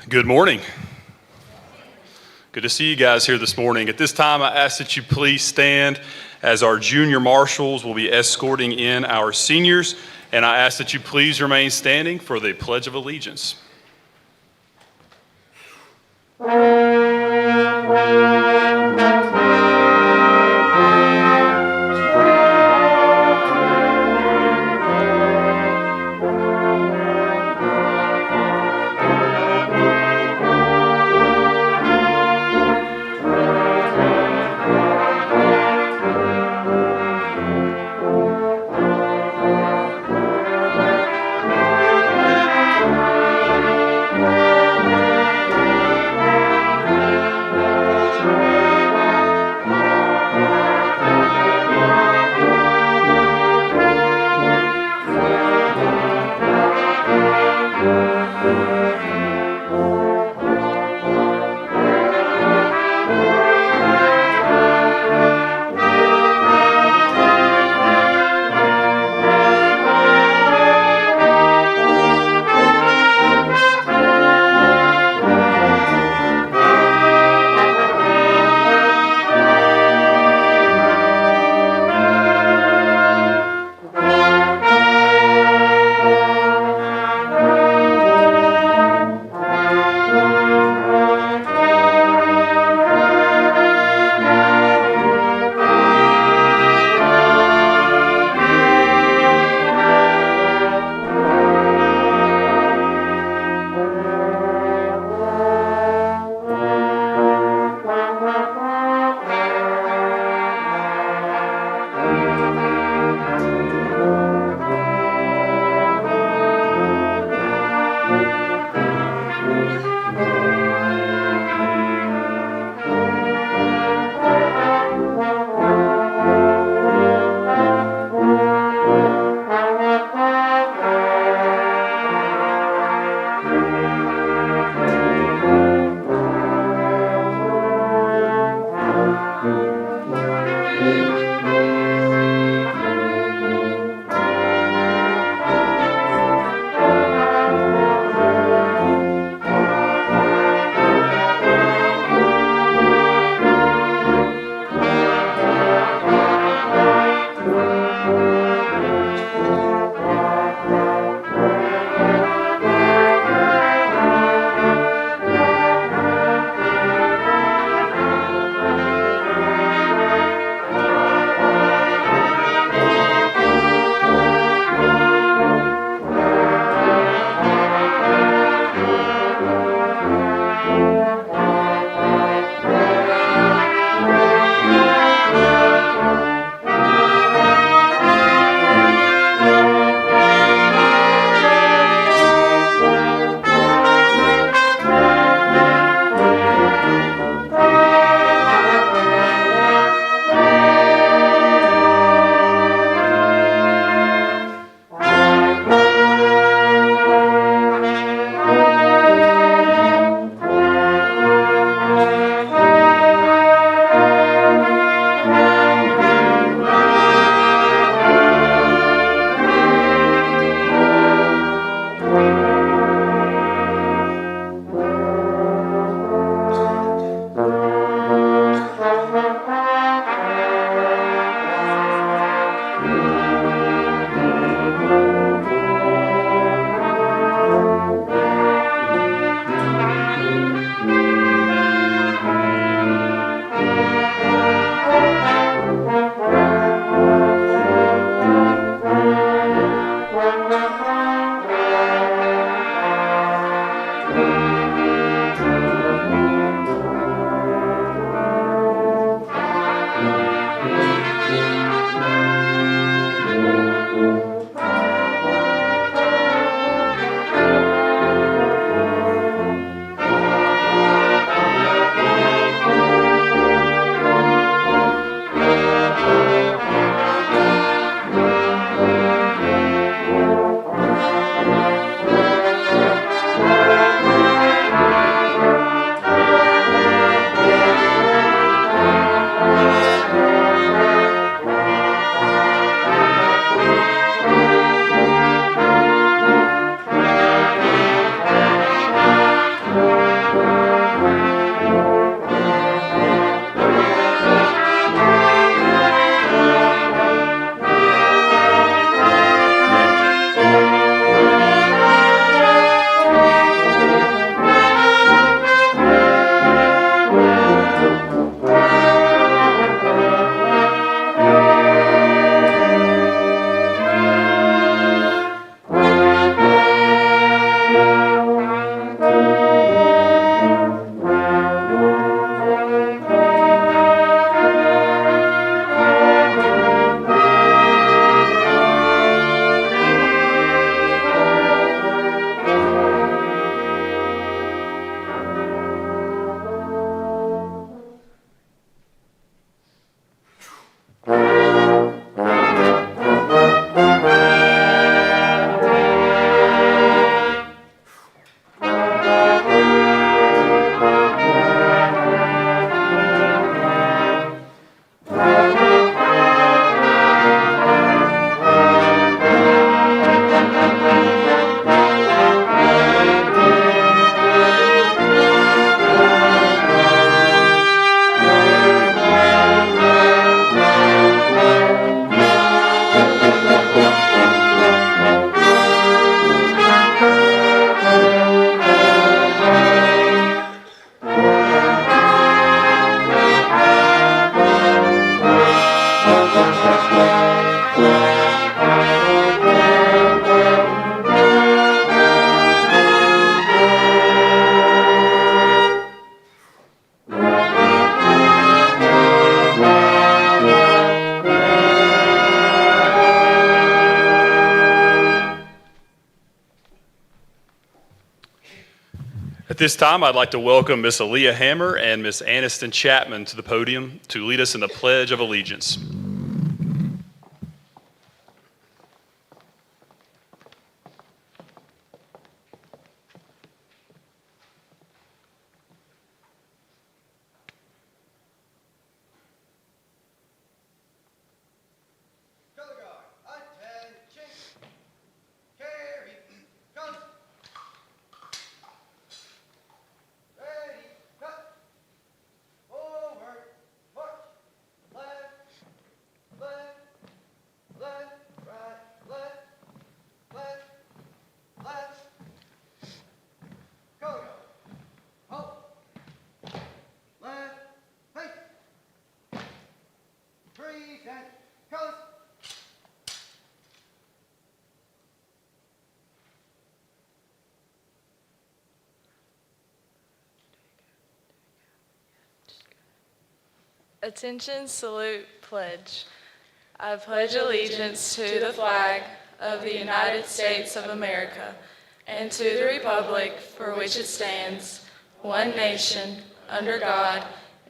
Good morning. Good to see you guys here this morning. At this time, I ask that you please stand as our junior marshals will be escorting in our seniors, and I ask that you please remain standing for the Pledge of Allegiance. At this time, I'd like to welcome Miss Aaliyah Hammer and Miss Aniston Chapman to the podium to lead us in the Pledge of Allegiance. Attention, salute, pledge. I pledge allegiance to the flag of the United States of America and to the republic for which it stands, one nation, under God,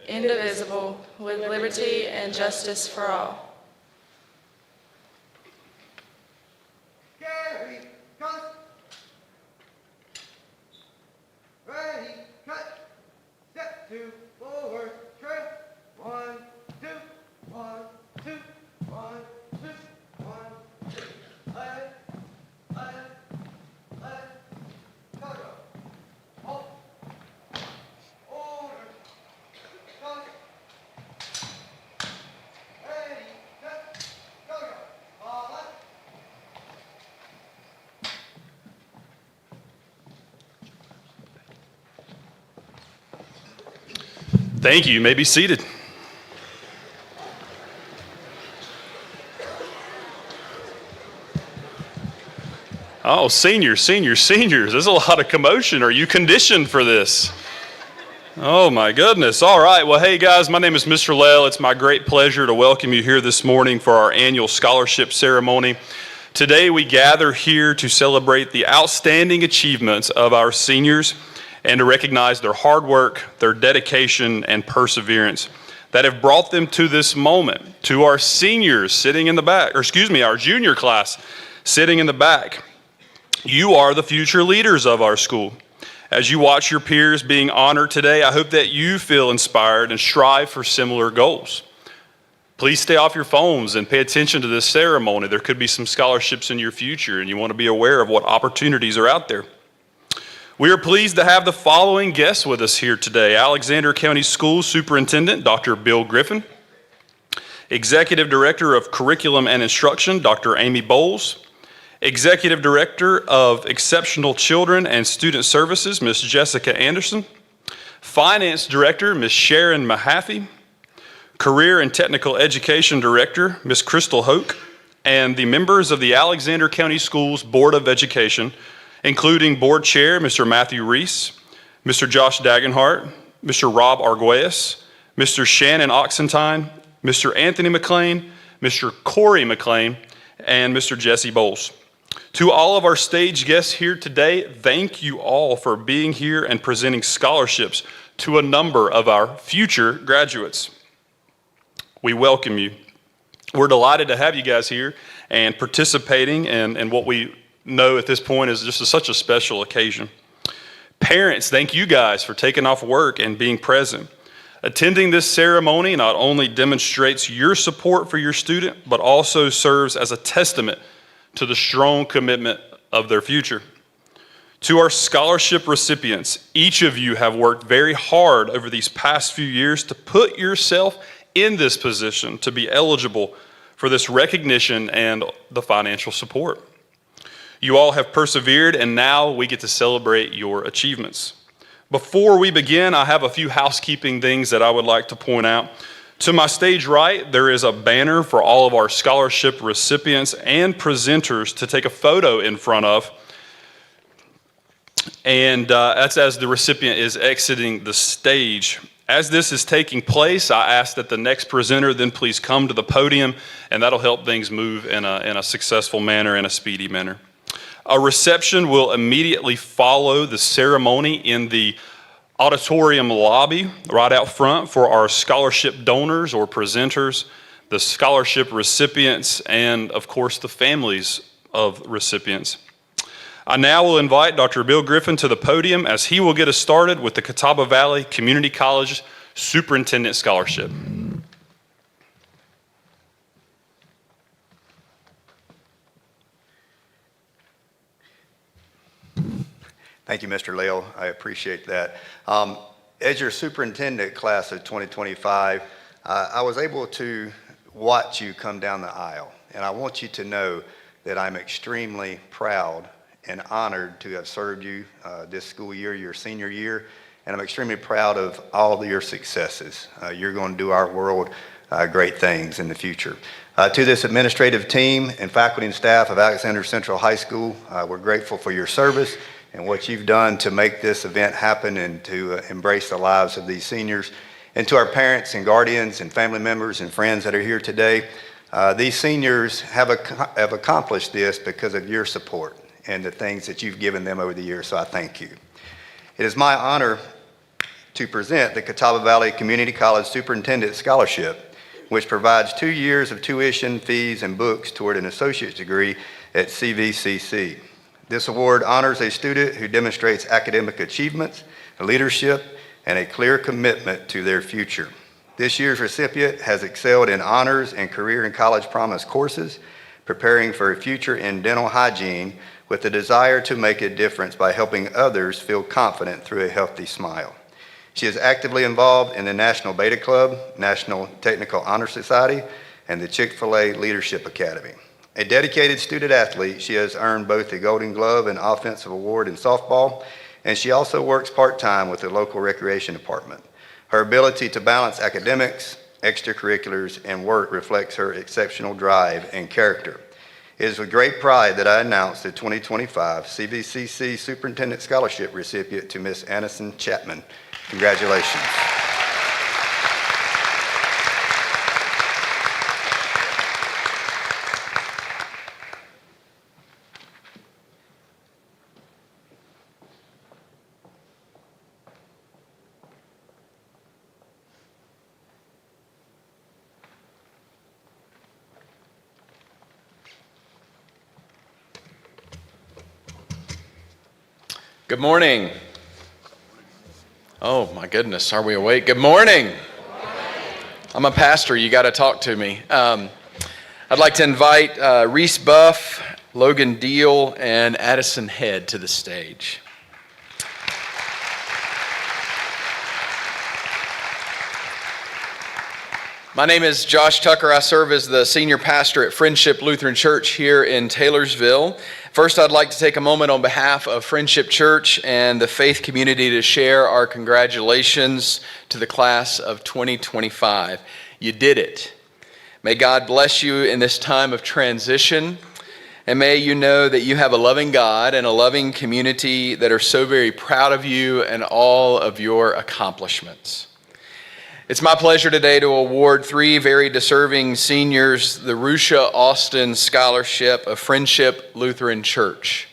indivisible, with liberty and justice for all. Gary, cut. Ready, cut. Step 2, forward, trail. 1, 2, 1, 2, 1, 2, 1, 2. Left, cut. Halt. Order. Cut. Ready, cut. Go. Follow. Thank you. You may be seated. Oh, seniors. There's a lot of commotion. Are you conditioned for this? Oh, my goodness. All right. Well, hey, guys, my name is Mr. Lell. It's my great pleasure to welcome you here this morning for our annual scholarship ceremony. Today, we gather here to celebrate the outstanding achievements of our seniors and to recognize their hard work, their dedication, and perseverance that have brought them to this moment. To our seniors sitting in the back, our junior class sitting in the back. You are the future leaders of our school. As you watch your peers being honored today, I hope that you feel inspired and strive for similar goals. Please stay off your phones and pay attention to this ceremony. There could be some scholarships in your future, and you want to be aware of what opportunities are out there. We are pleased to have the following guests with us here today. Alexander County School Superintendent, Dr. Bill Griffin. Executive Director of Curriculum and Instruction, Dr. Amy Bowles. Executive Director of Exceptional Children and Student Services, Ms. Jessica Anderson. Finance Director, Ms. Sharon Mahaffey. Career and Technical Education Director, Ms. Crystal Hoke. And the members of the Alexander County Schools Board of Education, including Board Chair, Mr. Matthew Reese, Mr. Josh Dagenhart, Mr. Rob Arguelles, Mr. Shannon Oxentine, Mr. Anthony McLean, Mr. Corey McLean, and Mr. Jesse Bowles. To all of our stage guests here today, thank you all for being here and presenting scholarships to a number of our future graduates. We welcome you. We're delighted to have you guys here and participating in what we know at this point is just such a special occasion. Parents, thank you guys for taking off work and being present. Attending this ceremony not only demonstrates your support for your student, but also serves as a testament to the strong commitment of their future. To our scholarship recipients, each of you have worked very hard over these past few years to put yourself in this position to be eligible for this recognition and the financial support. You all have persevered, and now we get to celebrate your achievements. Before we begin, I have a few housekeeping things that I would like to point out. To my stage right, there is a banner for all of our scholarship recipients and presenters to take a photo in front of. And that's as the recipient is exiting the stage. As this is taking place, I ask that the next presenter then please come to the podium, and that'll help things move in a successful manner, in a speedy manner. A reception will immediately follow the ceremony in the auditorium lobby right out front for our scholarship donors or presenters, the scholarship recipients, and of course the families of recipients. I now will invite Dr. Bill Griffin to the podium as he will get us started with the Catawba Valley Community College Superintendent Scholarship. Thank you, Mr. Lael. I appreciate that. As your superintendent class of 2025, I was able to watch you come down the aisle, and I want you to know that I'm extremely proud and honored to have served you this school year, your senior year, and I'm extremely proud of all of your successes. You're going to do our world great things in the future. To this administrative team and faculty and staff of Alexander Central High School, we're grateful for your service and what you've done to make this event happen and to embrace the lives of these seniors. And to our parents and guardians and family members and friends that are here today, these seniors have accomplished this because of your support and the things that you've given them over the years, so I thank you. It is my honor to present the Catawba Valley Community College Superintendent Scholarship, which provides 2 years of tuition, fees, and books toward an associate's degree at CVCC. This award honors a student who demonstrates academic achievements, leadership, and a clear commitment to their future. This year's recipient has excelled in honors and career and college promise courses, preparing for a future in dental hygiene with a desire to make a difference by helping others feel confident through a healthy smile. She is actively involved in the National Beta Club, National Technical Honor Society, and the Chick-fil-A Leadership Academy. A dedicated student athlete, she has earned both the Golden Glove and Offensive Award in softball, and she also works part-time with the local recreation department. Her ability to balance academics, extracurriculars, and work reflects her exceptional drive and character. It is with great pride that I announce the 2025 CVCC Superintendent Scholarship recipient to Ms. Aniston Chapman. Congratulations. Good morning. Oh my goodness, are we awake? Good morning. I'm a pastor, you got to talk to me. I'd like to invite Reese Buff, Logan Deal, and Addison Head to the stage. My name is Josh Tucker. I serve as the senior pastor at Friendship Lutheran Church here in Taylorsville. First, I'd like to take a moment on behalf of Friendship Church and the faith community to share our congratulations to the class of 2025. You did it. May God bless you in this time of transition, and may you know that you have a loving God and a loving community that are so very proud of you and all of your accomplishments. It's my pleasure today to award 3 very deserving seniors the Rusha Austin Scholarship of Friendship Lutheran Church.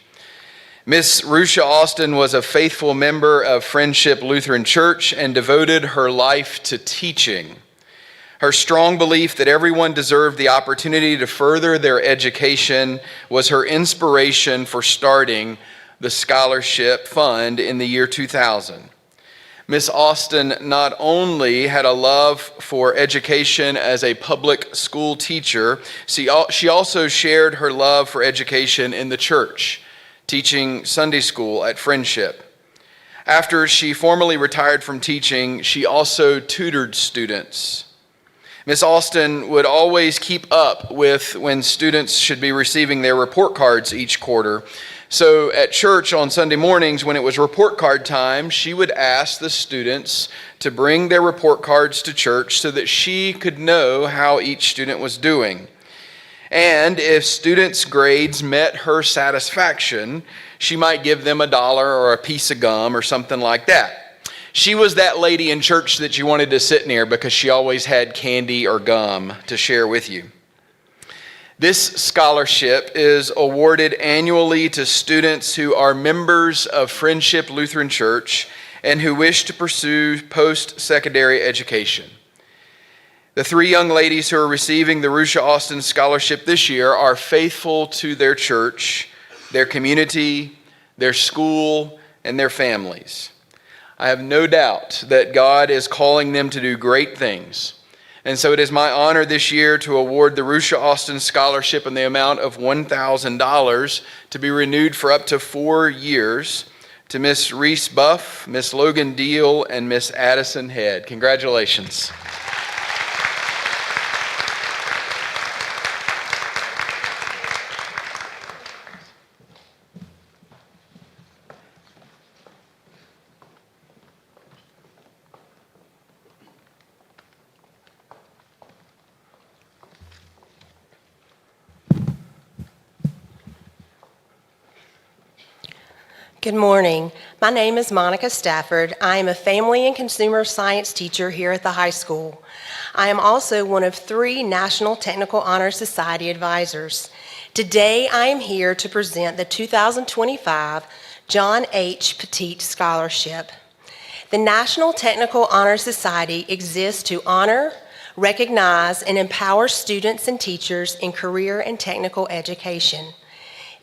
Miss Rusha Austin was a faithful member of Friendship Lutheran Church and devoted her life to teaching. Her strong belief that everyone deserved the opportunity to further their education was her inspiration for starting the scholarship fund in the year 2000. Miss Austin not only had a love for education as a public school teacher, she also shared her love for education in the church, teaching Sunday school at Friendship. After she formally retired from teaching, she also tutored students. Miss Austin would always keep up with when students should be receiving their report cards each quarter. So at church on Sunday mornings, when it was report card time, she would ask the students to bring their report cards to church so that she could know how each student was doing. And if students' grades met her satisfaction, she might give them $1 or a piece of gum or something like that. She was that lady in church that you wanted to sit near because she always had candy or gum to share with you. This scholarship is awarded annually to students who are members of Friendship Lutheran Church and who wish to pursue post-secondary education. The three young ladies who are receiving the Rusha Austin Scholarship this year are faithful to their church, their community, their school, and their families. I have no doubt that God is calling them to do great things. And so it is my honor this year to award the Rusha Austin Scholarship in the amount of $1,000 to be renewed for up to 4 years to Miss Reese Buff, Miss Logan Deal, and Miss Addison Head. Congratulations. Good morning. My name is Monica Stafford. I am a family and consumer science teacher here at the high school. I am also one of 3 National Technical Honor Society advisors. Today, I am here to present the 2025 John H. Petit Scholarship. The National Technical Honor Society exists to honor, recognize, and empower students and teachers in career and technical education.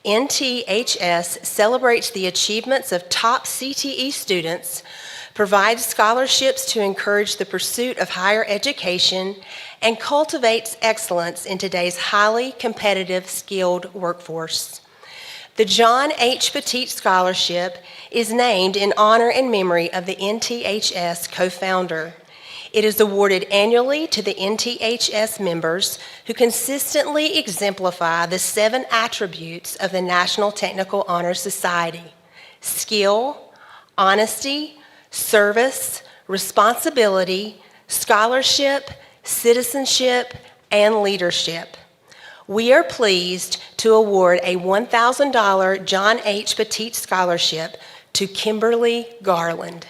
NTHS celebrates the achievements of top CTE students, provides scholarships to encourage the pursuit of higher education, and cultivates excellence in today's highly competitive, skilled workforce. The John H. Petit Scholarship is named in honor and memory of the NTHS co-founder. It is awarded annually to the NTHS members who consistently exemplify the 7 attributes of the National Technical Honor Society: skill, honesty, service, responsibility, scholarship, citizenship, and leadership. We are pleased to award a $1,000 John H. Petit Scholarship to Kimberly Garland.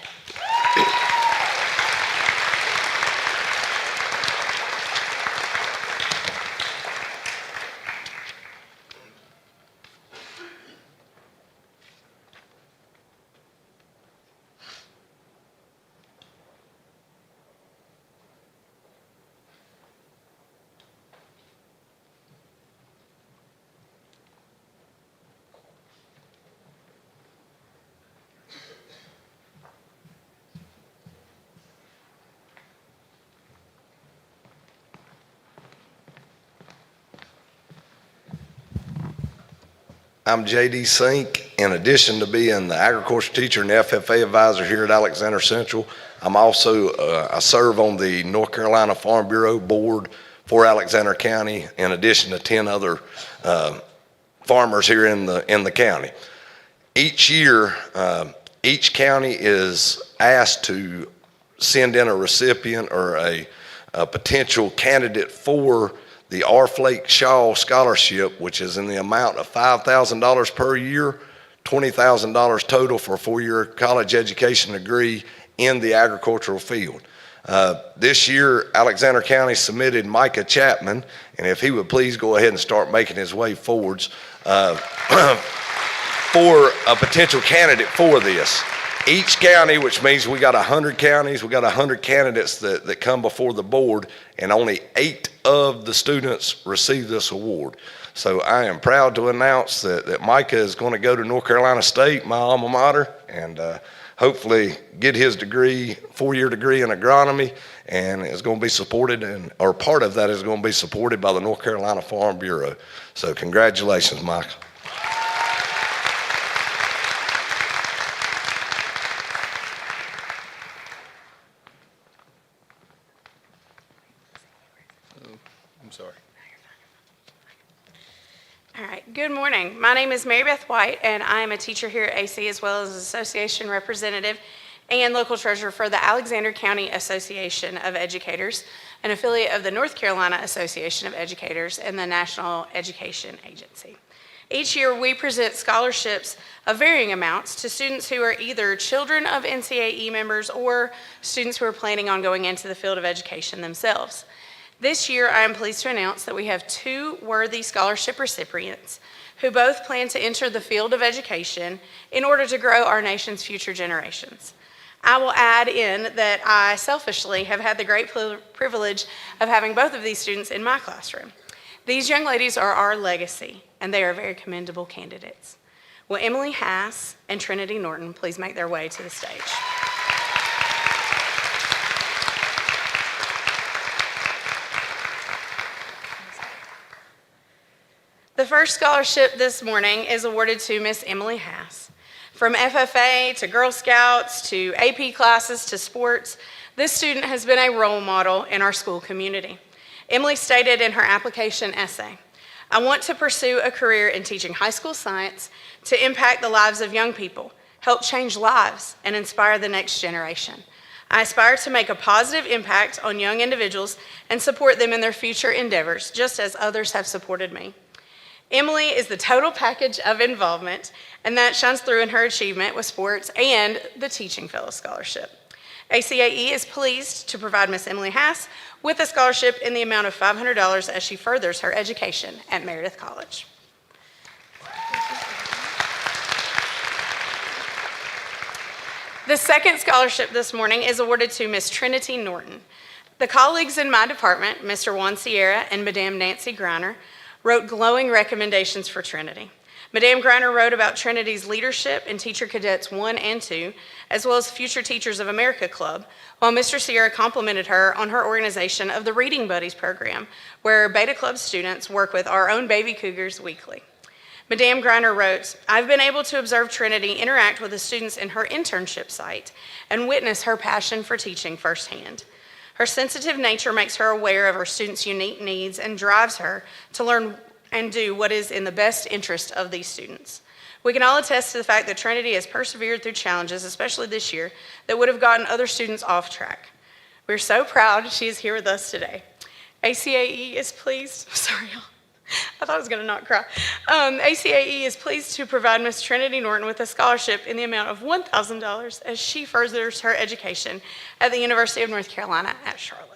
I'm J.D. Sink. In addition to being the agriculture teacher and FFA advisor here at Alexander Central, I'm also, I serve on the North Carolina Farm Bureau board for Alexander County, in addition to 10 other farmers here in the county. Each year, each county is asked to send in a recipient or a potential candidate for the R. Flake Shaw Scholarship, which is in the amount of $5,000 per year, $20,000 total for a 4-year college education degree in the agricultural field. This year, Alexander County submitted Micah Chapman, and if he would please go ahead and start making his way forwards for a potential candidate for this. Each county, which means we got 100 counties, we got 100 candidates that come before the board, and only 8 of the students receive this award. So I am proud to announce that Micah is going to go to North Carolina State, my alma mater, and hopefully get his degree, 4-year degree in agronomy, and is going to be supported, or part of that is going to be supported by the North Carolina Farm Bureau. So congratulations, Micah. Sorry. All right, good morning. My name is Mary Beth White, and I am a teacher here at AC as well as association representative and local treasurer for the Alexander County Association of Educators, an affiliate of the North Carolina Association of Educators and the National Education Agency. Each year, we present scholarships of varying amounts to students who are either children of NCAE members or students who are planning on going into the field of education themselves. This year, I am pleased to announce that we have 2 worthy scholarship recipients who both plan to enter the field of education in order to grow our nation's future generations. I will add in that I selfishly have had the great privilege of having both of these students in my classroom. These young ladies are our legacy, and they are very commendable candidates. Will Emily Hass and Trinity Norton please make their way to the stage? The first scholarship this morning is awarded to Miss Emily Hass. From FFA to Girl Scouts to AP classes to sports, this student has been a role model in our school community. Emily stated in her application essay, "I want to pursue a career in teaching high school science to impact the lives of young people, help change lives, and inspire the next generation. I aspire to make a positive impact on young individuals and support them in their future endeavors, just as others have supported me." Emily is the total package of involvement, and that shines through in her achievement with sports and the Teaching Fellow Scholarship. ACAE is pleased to provide Miss Emily Hass with a scholarship in the amount of $500 as she furthers her education at Meredith College. The second scholarship this morning is awarded to Miss Trinity Norton. The colleagues in my department, Mr. Juan Sierra and Madame Nancy Greiner, wrote glowing recommendations for Trinity. Madame Greiner wrote about Trinity's leadership in Teacher Cadets 1 and 2, as well as Future Teachers of America Club, while Mr. Sierra complimented her on her organization of the Reading Buddies program, where Beta Club students work with our own baby cougars weekly. Madame Greiner wrote, "I've been able to observe Trinity interact with the students in her internship site and witness her passion for teaching firsthand. Her sensitive nature makes her aware of her students' unique needs and drives her to learn and do what is in the best interest of these students. We can all attest to the fact that Trinity has persevered through challenges, especially this year, that would have gotten other students off track. We're so proud she is here with us today. ACAE is pleased, sorry y'all, I thought I was gonna not cry. ACAE is pleased to provide Miss Trinity Norton with a scholarship in the amount of $1,000 as she furthers her education at the University of North Carolina at Charlotte.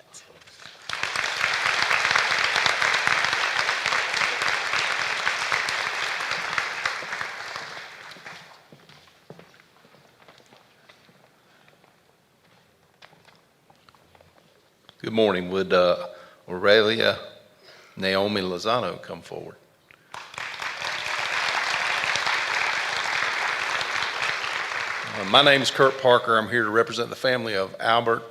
Good morning. Would Aurelia Naomi Lozano come forward? My name is Kurt Parker. I'm here to represent the family of Albert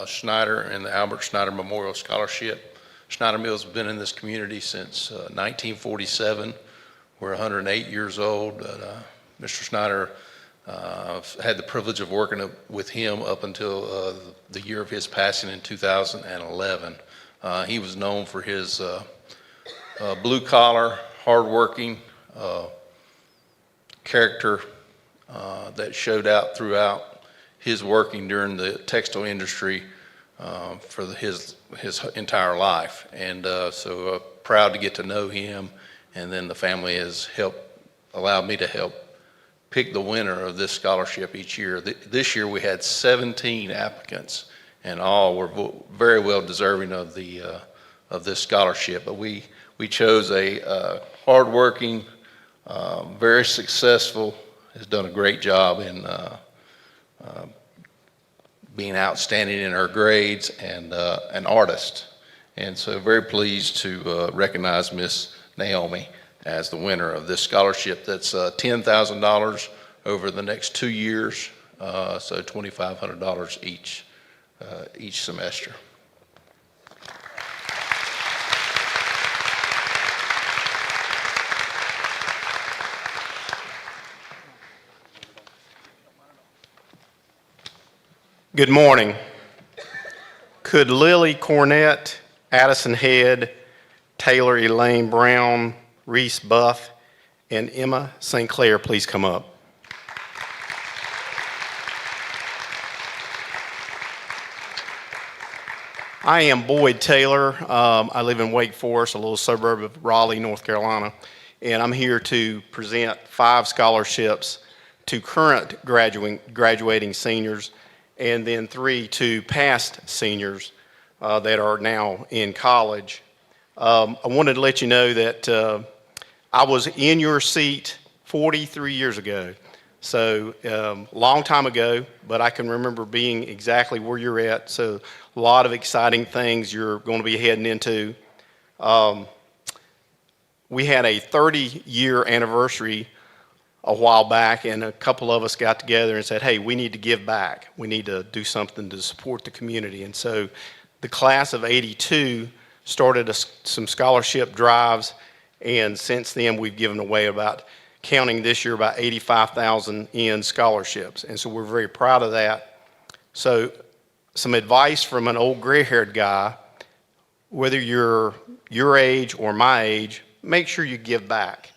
Schneider and the Albert Schneider Memorial Scholarship. Schneider Mills has been in this community since 1947. We're 108 years old. Mr. Schneider had the privilege of working with him up until the year of his passing in 2011. He was known for his blue-collar, hard-working character that showed out throughout his working during the textile industry for his entire life. And so proud to get to know him, and then the family has allowed me to help pick the winner of this scholarship each year. This year we had 17 applicants, and all were very well deserving of this scholarship. But we chose a hardworking, very successful, has done a great job in being outstanding in her grades, and an artist. And so very pleased to recognize Miss Naomi as the winner of this scholarship. That's $10,000 over the next 2 years, so $2,500 each semester. Good morning. Could Lily Cornett, Addison Head, Taylor Elaine Brown, Reese Buff, and Emma St. Clair please come up? I am Boyd Taylor. I live in Wake Forest, a little suburb of Raleigh, North Carolina, and I'm here to present 5 scholarships to current graduating seniors, and then 3 to past seniors that are now in college. I wanted to let you know that I was in your seat 43 years ago. So long time ago, but I can remember being exactly where you're at. So a lot of exciting things you're going to be heading into. We had a 30-year anniversary a while back, and a couple of us got together and said, hey, we need to give back. We need to do something to support the community. And so the class of '82 started some scholarship drives, and since then we've given away counting this year, about 85,000 in scholarships. And so we're very proud of that. So some advice from an old gray-haired guy, whether you're your age or my age, make sure you give back.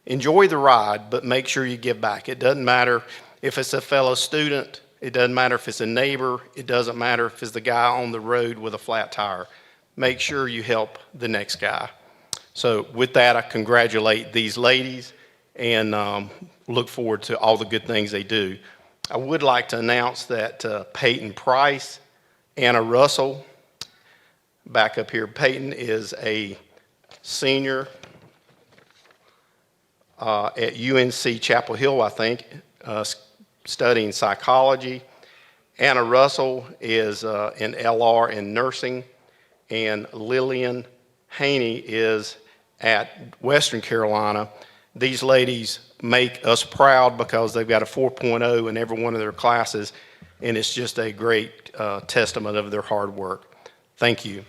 Enjoy the ride, but make sure you give back. It doesn't matter if it's a fellow student. It doesn't matter if it's a neighbor. It doesn't matter if it's the guy on the road with a flat tire. Make sure you help the next guy. So with that, I congratulate these ladies and look forward to all the good things they do. I would like to announce that Peyton Price, Anna Russell, back up here. Peyton is a senior at UNC Chapel Hill, I think, studying psychology. Anna Russell is an LR in nursing, and Lillian Haney is at Western Carolina. These ladies make us proud because they've got a 4.0 in every one of their classes, and it's just a great testament of their hard work. Thank you.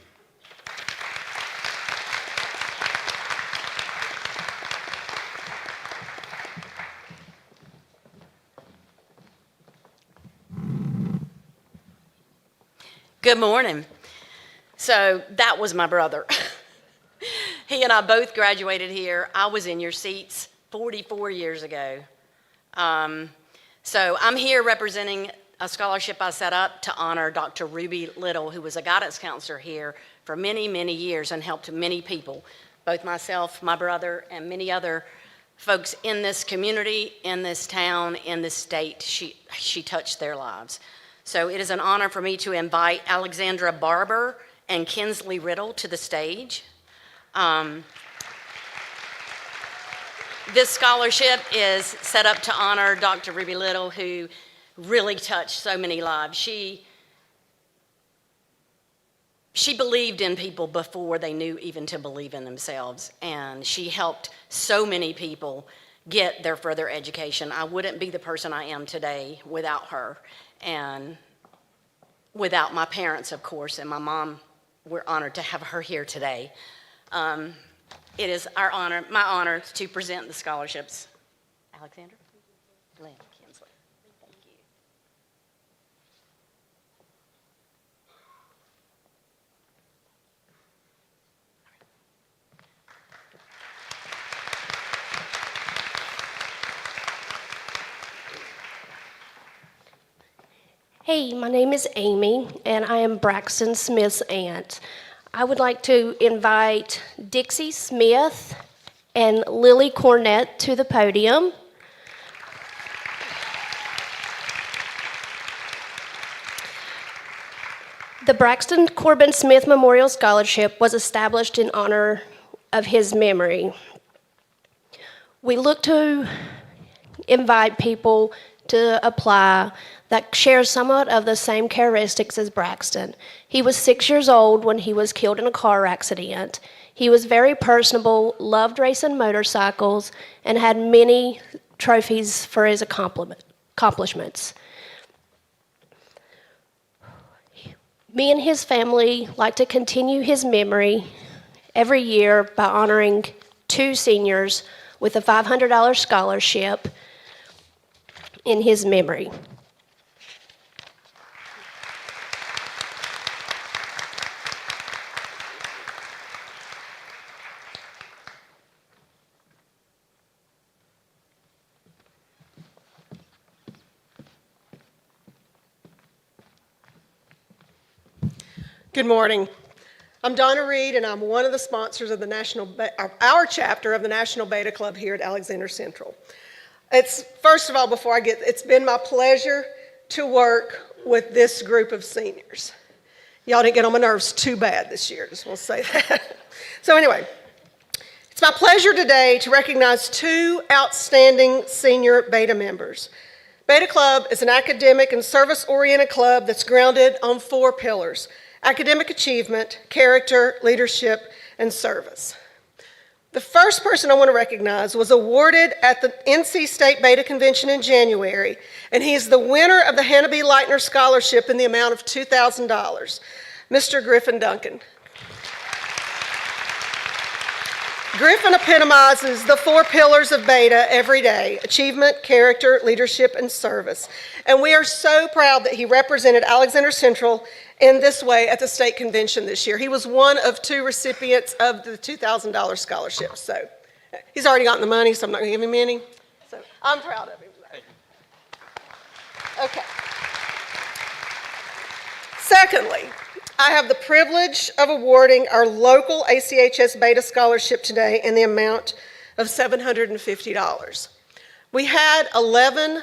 Good morning. So that was my brother. He and I both graduated here. I was in your seats 44 years ago. So I'm here representing a scholarship I set up to honor Dr. Ruby Little, who was a guidance counselor here for many, many years and helped many people, both myself, my brother, and many other folks in this community, in this town, in this state. She touched their lives. So it is an honor for me to invite Alexandra Barber and Kinsley Riddle to the stage. This scholarship is set up to honor Dr. Ruby Little, who really touched so many lives. She believed in people before they knew even to believe in themselves, and she helped so many people get their further education. I wouldn't be the person I am today without her, and without my parents, of course, and my mom. We're honored to have her here today. It is my honor to present the scholarships. Alexandra? Lynn Kinsley. Thank you. Hey, my name is Amy, and I am Braxton Smith's aunt. I would like to invite Dixie Smith and Lily Cornett to the podium. The Braxton Corbin Smith Memorial Scholarship was established in honor of his memory. We look to invite people to apply that share somewhat of the same characteristics as Braxton. He was 6 years old when he was killed in a car accident. He was very personable, loved racing motorcycles, and had many trophies for his accomplishments. Me and his family like to continue his memory every year by honoring 2 seniors with a $500 scholarship in his memory. Good morning. I'm Donna Reed, and I'm one of the sponsors of the our chapter of the National Beta Club here at Alexander Central. First of all, it's been my pleasure to work with this group of seniors. Y'all didn't get on my nerves too bad this year, just want to say that. So anyway, it's my pleasure today to recognize two outstanding senior Beta members. Beta Club is an academic and service-oriented club that's grounded on 4 pillars: academic achievement, character, leadership, and service. The first person I want to recognize was awarded at the NC State Beta Convention in January, and he is the winner of the Hannah B. Leitner Scholarship in the amount of $2,000, Mr. Griffin Duncan. Griffin epitomizes the 4 pillars of Beta every day: achievement, character, leadership, and service. And we are so proud that he represented Alexander Central in this way at the state convention this year. He was one of 2 recipients of the $2,000 scholarship. So he's already gotten the money, so I'm not going to give him any. So I'm proud of him. Okay. Secondly, I have the privilege of awarding our local ACHS Beta Scholarship today in the amount of $750. We had 11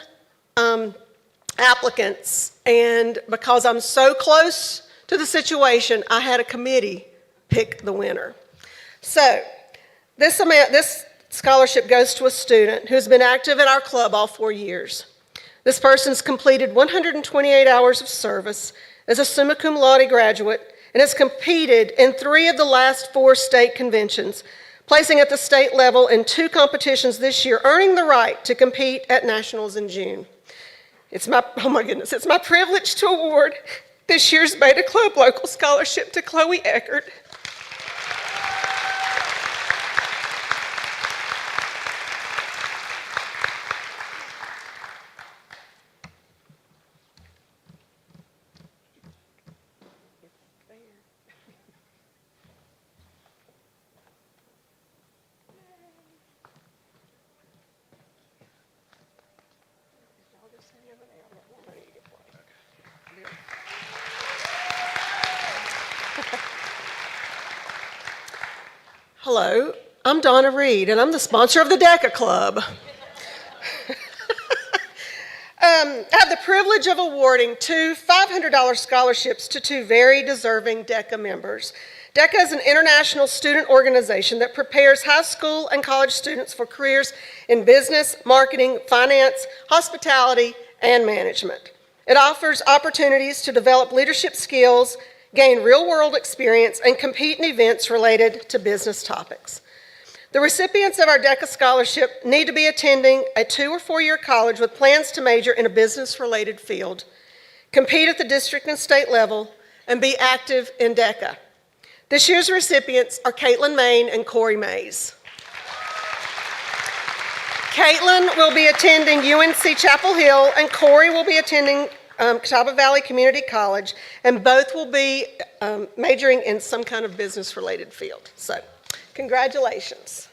applicants, and because I'm so close to the situation, I had a committee pick the winner. So this scholarship goes to a student who's been active in our club all 4 years. This person's completed 128 hours of service as a summa cum laude graduate and has competed in 3 of the last 4 state conventions, placing at the state level in 2 competitions this year, earning the right to compete at nationals in June. It's my privilege to award this year's Beta Club local scholarship to Chloe Eckert. Hello, I'm Donna Reed, and I'm the sponsor of the DECA Club. I have the privilege of awarding 2 $500 scholarships to 2 very deserving DECA members. DECA is an international student organization that prepares high school and college students for careers in business, marketing, finance, hospitality, and management. It offers opportunities to develop leadership skills, gain real-world experience, and compete in events related to business topics. The recipients of our DECA Scholarship need to be attending a 2- or 4-year college with plans to major in a business-related field, compete at the district and state level, and be active in DECA. This year's recipients are Caitlin Main and Corey Mays. Caitlin will be attending UNC Chapel Hill, and Corey will be attending Catawba Valley Community College, and both will be majoring in some kind of business-related field. So, congratulations.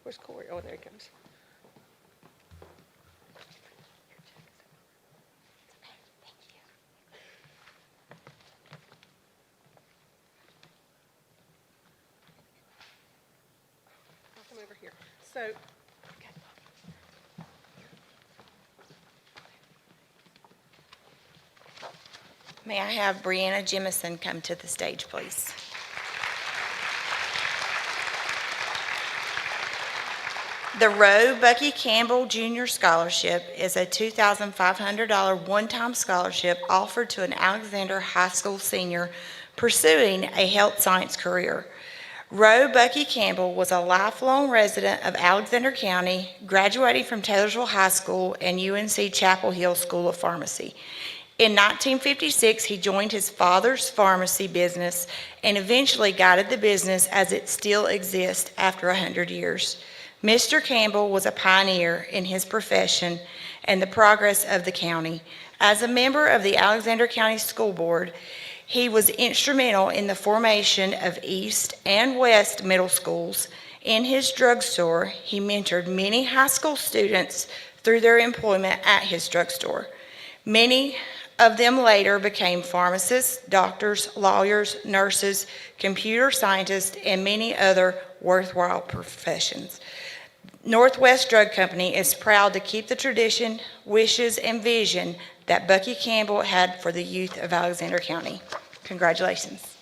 Where's Corey? Oh, there he comes. I'll come over here. So, May I have Brianna Jemison come to the stage, please? The Roe Bucky Campbell Jr. Scholarship is a $2,500 one-time scholarship offered to an Alexander High School senior pursuing a health science career. Roe Bucky Campbell was a lifelong resident of Alexander County, graduating from Taylorsville High School and UNC Chapel Hill School of Pharmacy. In 1956, he joined his father's pharmacy business and eventually guided the business as it still exists after 100 years. Mr. Campbell was a pioneer in his profession and the progress of the county. As a member of the Alexander County School Board, he was instrumental in the formation of East and West middle schools. In his drugstore, he mentored many high school students through their employment at his drugstore. Many of them later became pharmacists, doctors, lawyers, nurses, computer scientists, and many other worthwhile professions. Northwest Drug Company is proud to keep the tradition, wishes, and vision that Bucky Campbell had for the youth of Alexander County. Congratulations.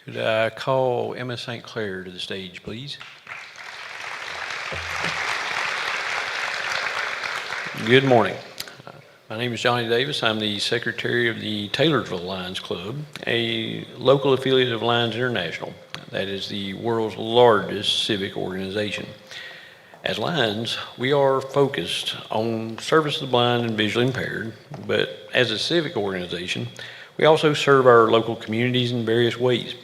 Could I call Emma St. Clair to the stage, please? Good morning. My name is Johnny Davis. I'm the secretary of the Taylorsville Lions Club, a local affiliate of Lions International. That is the world's largest civic organization. As Lions, we are focused on service to the blind and visually impaired, but as a civic organization, we also serve our local communities in various ways.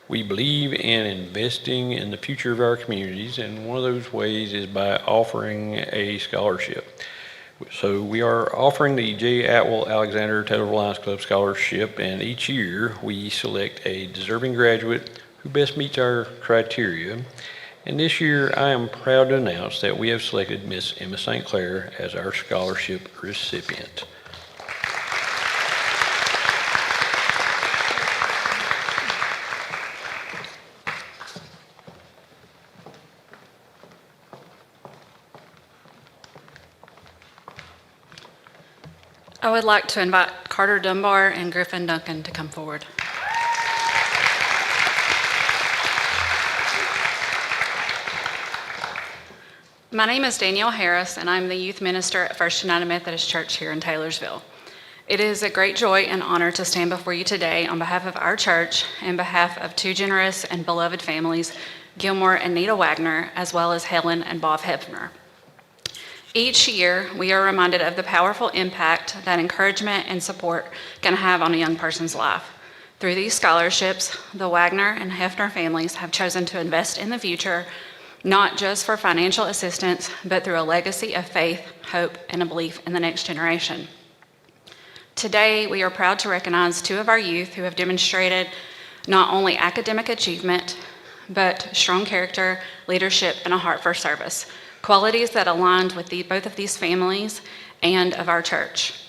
We believe in investing in the future of our communities, and one of those ways is by offering a scholarship. So we are offering the J. Atwell Alexander Taylorsville Lions Club Scholarship, and each year we select a deserving graduate who best meets our criteria. And this year I am proud to announce that we have selected Miss Emma St. Clair as our scholarship recipient. I would like to invite Carter Dunbar and Griffin Duncan to come forward. My name is Danielle Harris, and I'm the youth minister at First United Methodist Church here in Taylorsville. It is a great joy and honor to stand before you today on behalf of our church and behalf of two generous and beloved families, Gilmore and Nita Wagner, as well as Helen and Bob Hefner. Each year, we are reminded of the powerful impact that encouragement and support can have on a young person's life. Through these scholarships, the Wagner and Hefner families have chosen to invest in the future, not just for financial assistance, but through a legacy of faith, hope, and a belief in the next generation. Today, we are proud to recognize two of our youth who have demonstrated not only academic achievement, but strong character, leadership, and a heart for service. Qualities that aligned with both of these families and of our church.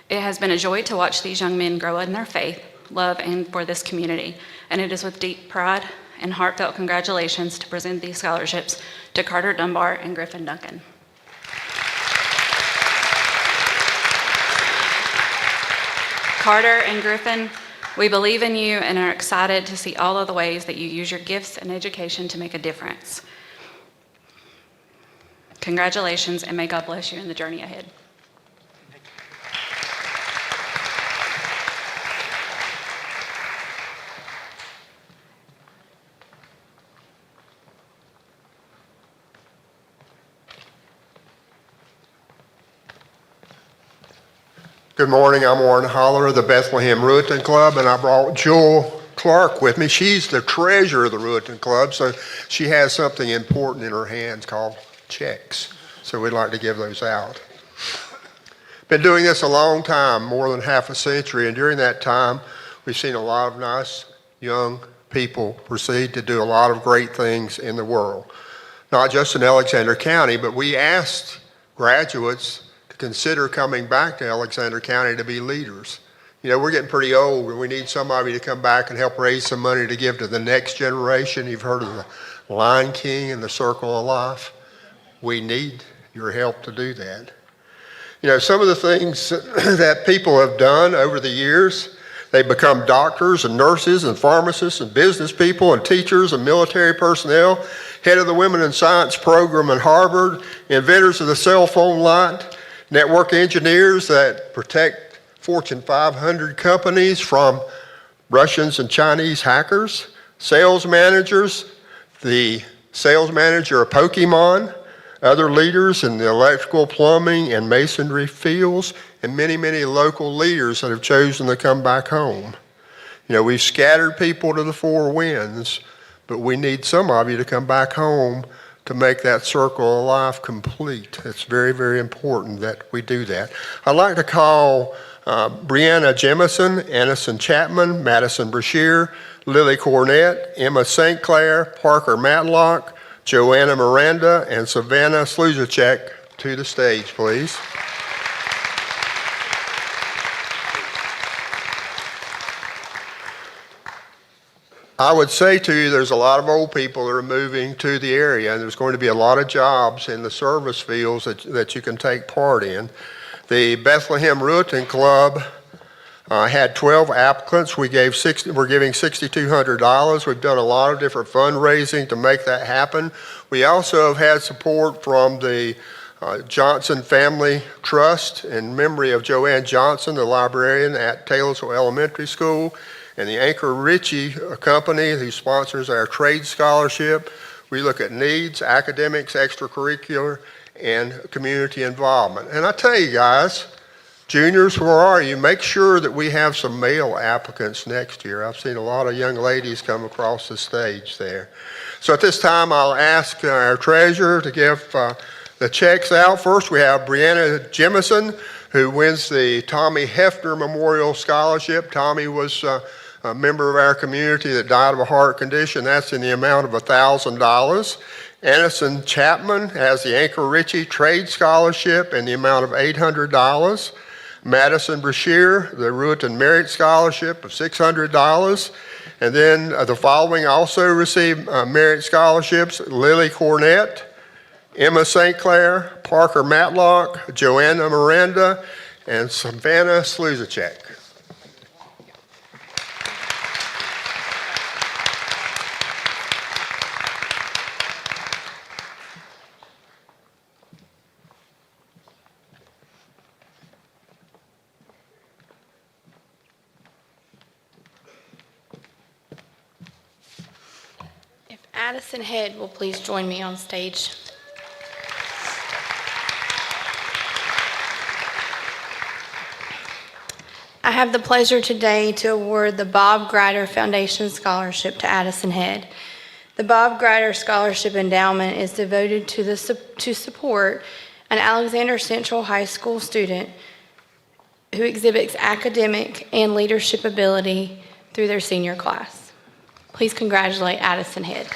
It has been a joy to watch these young men grow in their faith, love, and for this community. And it is with deep pride and heartfelt congratulations to present these scholarships to Carter Dunbar and Griffin Duncan. Carter and Griffin, we believe in you and are excited to see all of the ways that you use your gifts and education to make a difference. Congratulations, and may God bless you in the journey ahead. Good morning, I'm Warren Holler of the Bethlehem Ruetan Club, and I brought Jewel Clark with me. She's the treasurer of the Ruetan Club, so she has something important in her hands called checks. So we'd like to give those out. Been doing this a long time, more than half a century, and during that time, we've seen a lot of nice young people proceed to do a lot of great things in the world. Not just in Alexander County, but we asked graduates to consider coming back to Alexander County to be leaders. You know, we're getting pretty old, and we need somebody to come back and help raise some money to give to the next generation. You've heard of the Lion King and the Circle of Life. We need your help to do that. You know, some of the things that people have done over the years, they've become doctors and nurses and pharmacists and business people and teachers and military personnel, head of the Women in Science program at Harvard, inventors of the cell phone light, network engineers that protect Fortune 500 companies from Russians and Chinese hackers, sales managers, the sales manager of Pokemon, other leaders in the electrical, plumbing, and masonry fields, and many, many local leaders that have chosen to come back home. You know, we've scattered people to the four winds, but we need some of you to come back home to make that circle of life complete. It's very, very important that we do that. I'd like to call Brianna Jemison, Annison Chapman, Madison Brashear, Lily Cornett, Emma St. Clair, Parker Matlock, Joanna Miranda, and Savannah Sluzacek to the stage, please. I would say to you, there's a lot of old people that are moving to the area, and there's going to be a lot of jobs in the service fields that you can take part in. The Bethlehem Ruetan Club had 12 applicants. We're giving $6,200. We've done a lot of different fundraising to make that happen. We also have had support from the Johnson Family Trust in memory of Joanne Johnson, the librarian at Taylorsville Elementary School, and the Anchor Ritchie Company, who sponsors our trade scholarship. We look at needs, academics, extracurricular, and community involvement. And I tell you guys, juniors, where are you? Make sure that we have some male applicants next year. I've seen a lot of young ladies come across the stage there. So at this time, I'll ask our treasurer to give the checks out. First, we have Brianna Jemison, who wins the Tommy Hefner Memorial Scholarship. Tommy was a member of our community that died of a heart condition. That's in the amount of $1,000. Anderson Chapman has the Anchor Ritchie Trade Scholarship in the amount of $800. Madison Brashear, the Ruetan Merit Scholarship of $600. And then the following also received merit scholarships: Lily Cornett, Emma St. Clair, Parker Matlock, Joanna Miranda, and Savannah Sluzacek. If Addison Head will please join me on stage. I have the pleasure today to award the Bob Grider Foundation Scholarship to Addison Head. The Bob Grider Scholarship Endowment is devoted to support an Alexander Central High School student who exhibits academic and leadership ability through their senior class. Please congratulate Addison Head.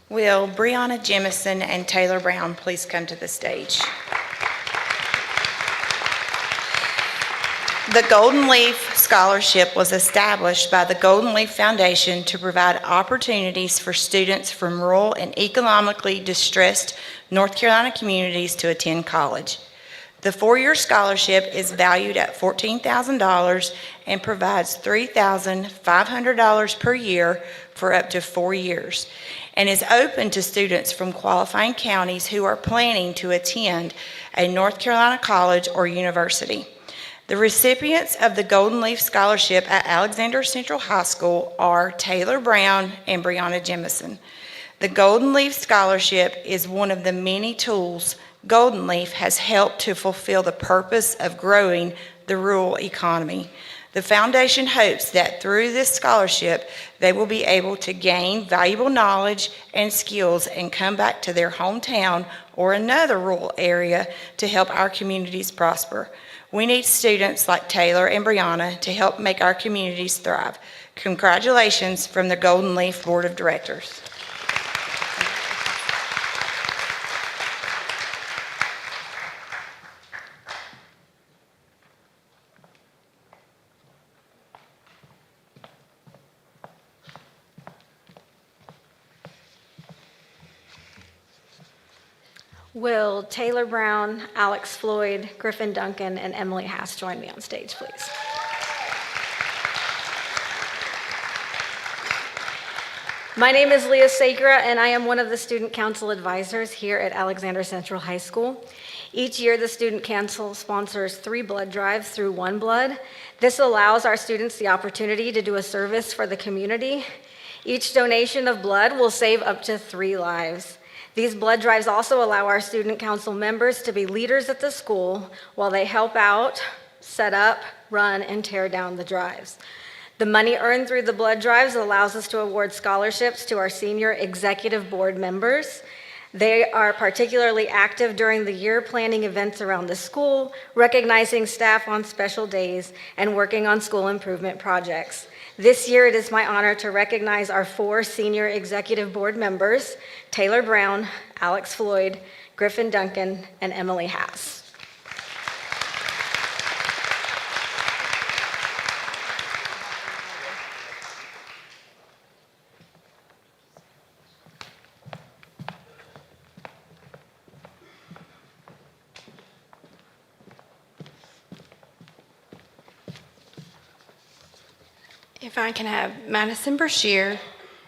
Will Brianna Jemison and Taylor Brown please come to the stage? The Golden Leaf Scholarship was established by the Golden Leaf Foundation to provide opportunities for students from rural and economically distressed North Carolina communities to attend college. The four-year scholarship is valued at $14,000 and provides $3,500 per year for up to 4 years, and is open to students from qualifying counties who are planning to attend a North Carolina college or university. The recipients of the Golden Leaf Scholarship at Alexander Central High School are Taylor Brown and Brianna Jemison. The Golden Leaf Scholarship is one of the many tools Golden Leaf has helped to fulfill the purpose of growing the rural economy. The foundation hopes that through this scholarship, they will be able to gain valuable knowledge and skills and come back to their hometown or another rural area to help our communities prosper. We need students like Taylor and Brianna to help make our communities thrive. Congratulations from the Golden Leaf Board of Directors. Will Taylor Brown, Alex Floyd, Griffin Duncan, and Emily Hass join me on stage, please? My name is Leah Sagra, and I am one of the Student Council advisors here at Alexander Central High School. Each year, the Student Council sponsors 3 blood drives through One Blood. This allows our students the opportunity to do a service for the community. Each donation of blood will save up to 3 lives. These blood drives also allow our student council members to be leaders at the school while they help out, set up, run, and tear down the drives. The money earned through the blood drives allows us to award scholarships to our senior executive board members. They are particularly active during the year, planning events around the school, recognizing staff on special days, and working on school improvement projects. This year, it is my honor to recognize our 4 senior executive board members, Taylor Brown, Alex Floyd, Griffin Duncan, and Emily Haas. If I can have Madison Brashear,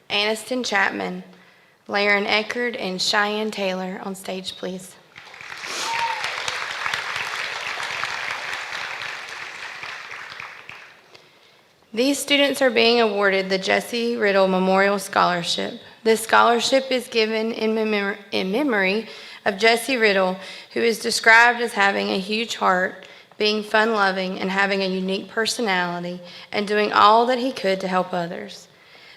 Aniston Chapman, Laren Eckerd, and Cheyenne Taylor on stage, please. These students are being awarded the Jesse Riddle Memorial Scholarship. This scholarship is given in memory of Jesse Riddle, who is described as having a huge heart, being fun-loving, and having a unique personality, and doing all that he could to help others.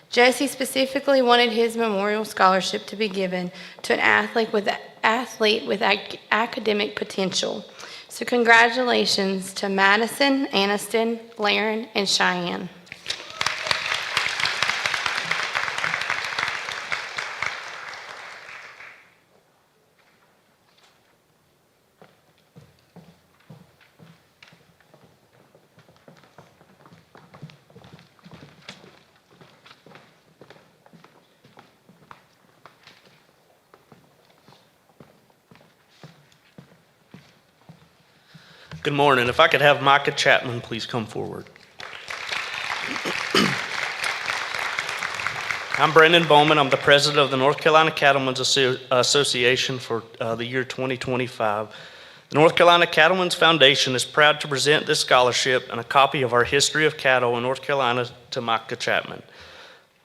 Jesse specifically wanted his memorial scholarship to be given to an athlete with academic potential. So congratulations to Madison, Aniston, Laren, and Cheyenne. Good morning. If I could have Micah Chapman please come forward. I'm Brandon Bowman. I'm the president of the North Carolina Cattlemen's Association for the year 2025. The North Carolina Cattlemen's Foundation is proud to present this scholarship and a copy of our history of cattle in North Carolina to Micah Chapman.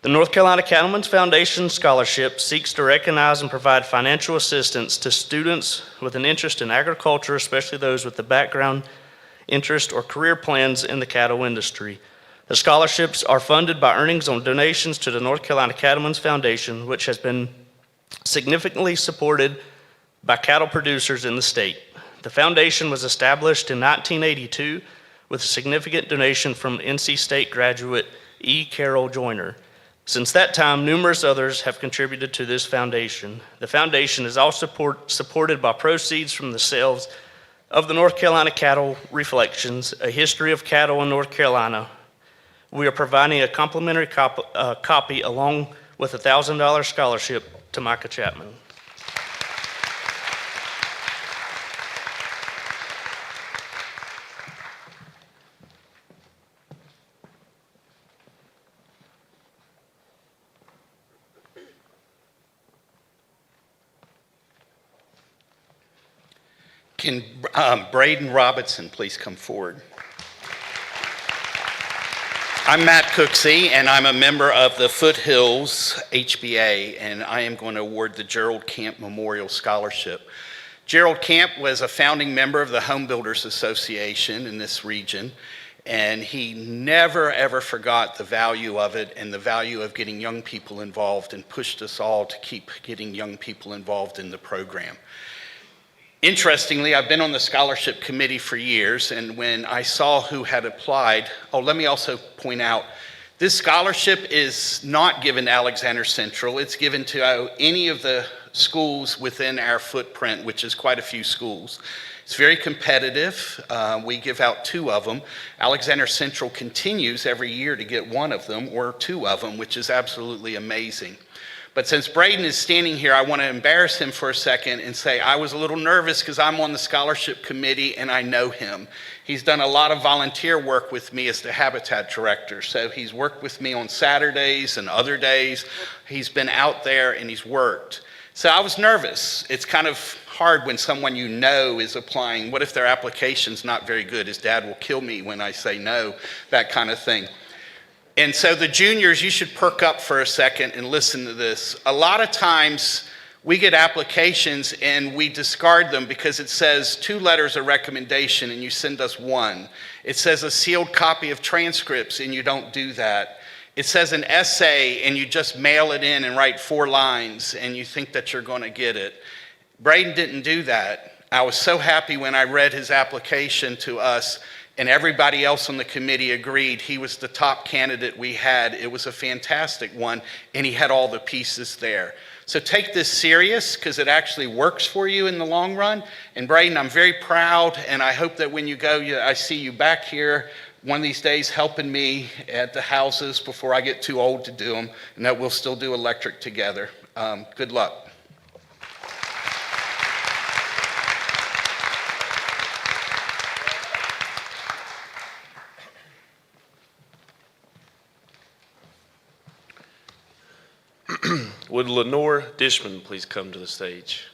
The North Carolina Cattlemen's Foundation Scholarship seeks to recognize and provide financial assistance to students with an interest in agriculture, especially those with the background, interest, or career plans in the cattle industry. The scholarships are funded by earnings on donations to the North Carolina Cattlemen's Foundation, which has been significantly supported by cattle producers in the state. The foundation was established in 1982 with a significant donation from NC State graduate E. Carol Joyner. Since that time, numerous others have contributed to this foundation. The foundation is also supported by proceeds from the sales of the North Carolina Cattle Reflections, a history of cattle in North Carolina. We are providing a complimentary copy along with a $1,000 scholarship to Micah Chapman. Can Braden Robinson please come forward? I'm Matt Cooksey, and I'm a member of the Foothills HBA, and I am going to award the Gerald Camp Memorial Scholarship. Gerald Camp was a founding member of the Home Builders Association in this region, and he never ever forgot the value of it and the value of getting young people involved, and pushed us all to keep getting young people involved in the program. Interestingly, I've been on the scholarship committee for years, and when I saw who had applied, let me also point out, this scholarship is not given to Alexander Central. It's given to any of the schools within our footprint, which is quite a few schools. It's very competitive. We give out 2 of them. Alexander Central continues every year to get 1 of them or 2 of them, which is absolutely amazing. But since Braden is standing here, I want to embarrass him for a second and say I was a little nervous because I'm on the scholarship committee and I know him. He's done a lot of volunteer work with me as the habitat director. So he's worked with me on Saturdays and other days. He's been out there and he's worked. So I was nervous. It's kind of hard when someone you know is applying. What if their application's not very good? His dad will kill me when I say no, that kind of thing. And so the juniors, you should perk up for a second and listen to this. A lot of times we get applications and we discard them because it says 2 letters of recommendation and you send us 1. It says a sealed copy of transcripts and you don't do that. It says an essay, and you just mail it in and write 4 lines, and you think that you're going to get it. Braden didn't do that. I was so happy when I read his application to us, and everybody else on the committee agreed he was the top candidate we had. It was a fantastic one, and he had all the pieces there. So take this serious, because it actually works for you in the long run. And Braden, I'm very proud, and I hope that when you go, I see you back here one of these days helping me at the houses before I get too old to do them, and that we'll still do electric together. Good luck. Would Lenore Dishman please come to the stage?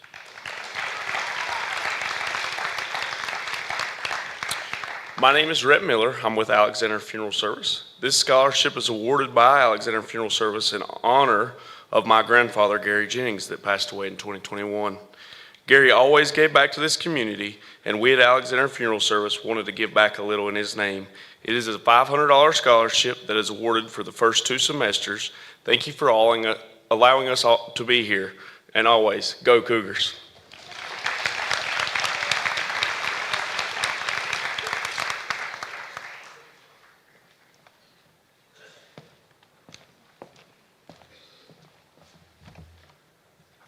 My name is Rhett Miller. I'm with Alexander Funeral Service. This scholarship is awarded by Alexander Funeral Service in honor of my grandfather, Gary Jennings, that passed away in 2021. Gary always gave back to this community, and we at Alexander Funeral Service wanted to give back a little in his name. It is a $500 scholarship that is awarded for the first 2 semesters. Thank you for allowing us all to be here, and always, go Cougars.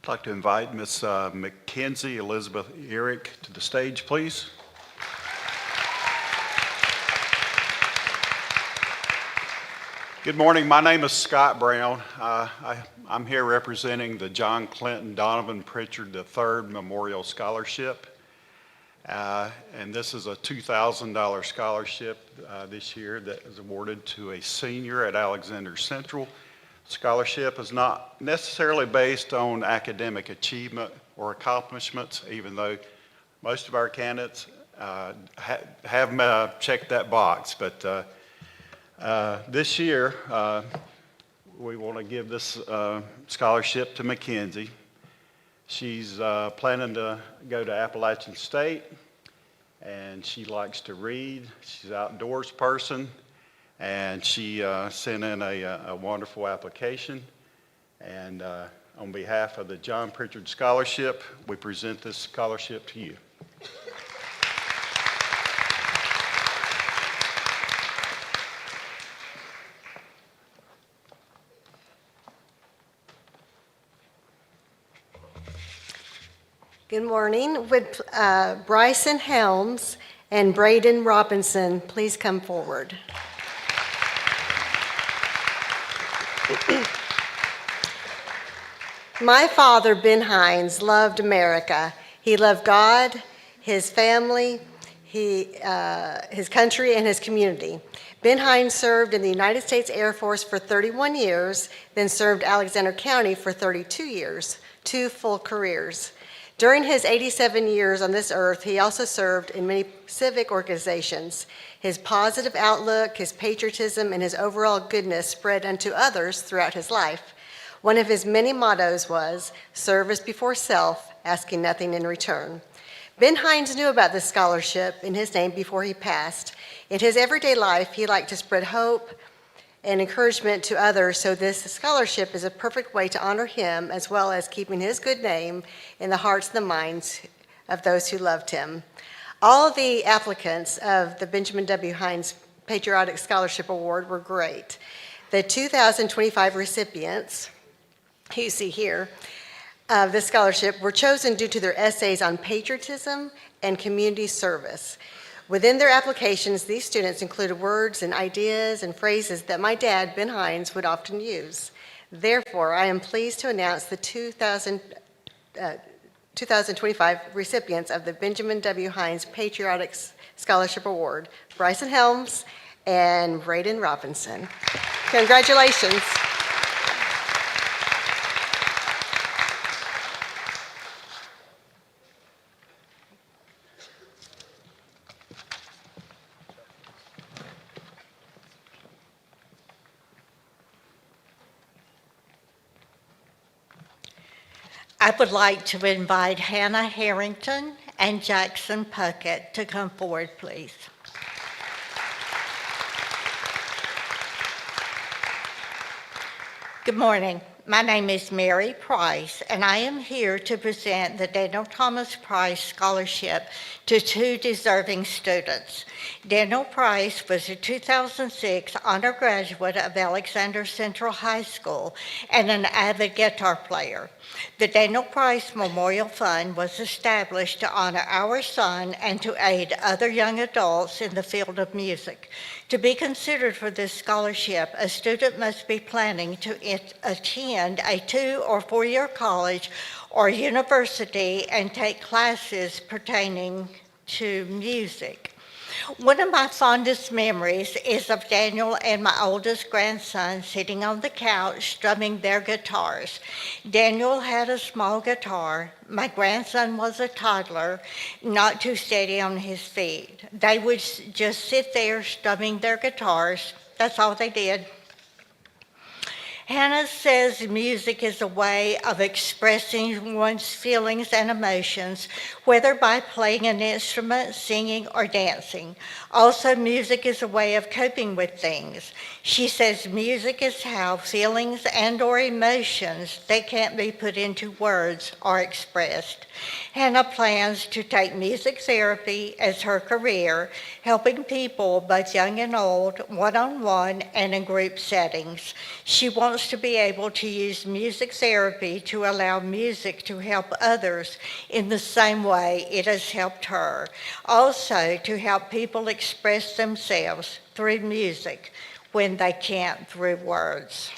I'd like to invite Ms. Mackenzie Elizabeth Eric to the stage, please. Good morning. My name is Scott Brown. I'm here representing the John Clinton Donovan Pritchard III Memorial Scholarship. And this is a $2,000 scholarship this year that is awarded to a senior at Alexander Central. Scholarship is not necessarily based on academic achievement or accomplishments, even though most of our candidates have checked that box. But this year, we want to give this scholarship to Mackenzie. She's planning to go to Appalachian State, and she likes to read. She's an outdoors person, and she sent in a wonderful application. And on behalf of the John Pritchard Scholarship, we present this scholarship to you. Good morning. Would Bryson Helms and Braden Robinson please come forward? My father, Ben Hines, loved America. He loved God, his family, his country, and his community. Ben Hines served in the United States Air Force for 31 years, then served Alexander County for 32 years, 2 full careers. During his 87 years on this earth, he also served in many civic organizations. His positive outlook, his patriotism, and his overall goodness spread unto others throughout his life. One of his many mottos was, service before self, asking nothing in return. Ben Hines knew about this scholarship in his name before he passed. In his everyday life, he liked to spread hope and encouragement to others, so this scholarship is a perfect way to honor him, as well as keeping his good name in the hearts and the minds of those who loved him. All of the applicants of the Benjamin W. Hines Patriotic Scholarship Award were great. The 2025 recipients, who you see here, of this scholarship were chosen due to their essays on patriotism and community service. Within their applications, these students included words and ideas and phrases that my dad, Ben Hines, would often use. Therefore, I am pleased to announce the 2025 recipients of the Benjamin W. Hines Patriotic Scholarship Award, Bryson Helms and Braden Robinson. Congratulations. I would like to invite Hannah Harrington and Jackson Puckett to come forward, please. Good morning. My name is Mary Price, and I am here to present the Daniel Thomas Price Scholarship to two deserving students. Daniel Price was a 2006 honor graduate of Alexander Central High School and an avid guitar player. The Daniel Price Memorial Fund was established to honor our son and to aid other young adults in the field of music. To be considered for this scholarship, a student must be planning to attend a 2 or 4 year college or university and take classes pertaining to music. One of my fondest memories is of Daniel and my oldest grandson sitting on the couch strumming their guitars. Daniel had a small guitar. My grandson was a toddler, not too steady on his feet. They would just sit there strumming their guitars. That's all they did. Hannah says music is a way of expressing one's feelings and emotions, whether by playing an instrument, singing, or dancing. Also, music is a way of coping with things. She says music is how feelings and/or emotions that can't be put into words are expressed. Hannah plans to take music therapy as her career, helping people, both young and old, one-on-one and in group settings. She wants to be able to use music therapy to allow music to help others in the same way it has helped her. Also, to help people express themselves through music when they can't through words.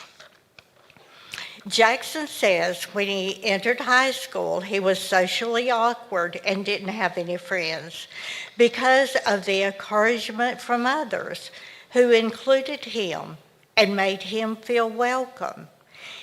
Jackson says when he entered high school, he was socially awkward and didn't have any friends because of the encouragement from others who included him and made him feel welcome.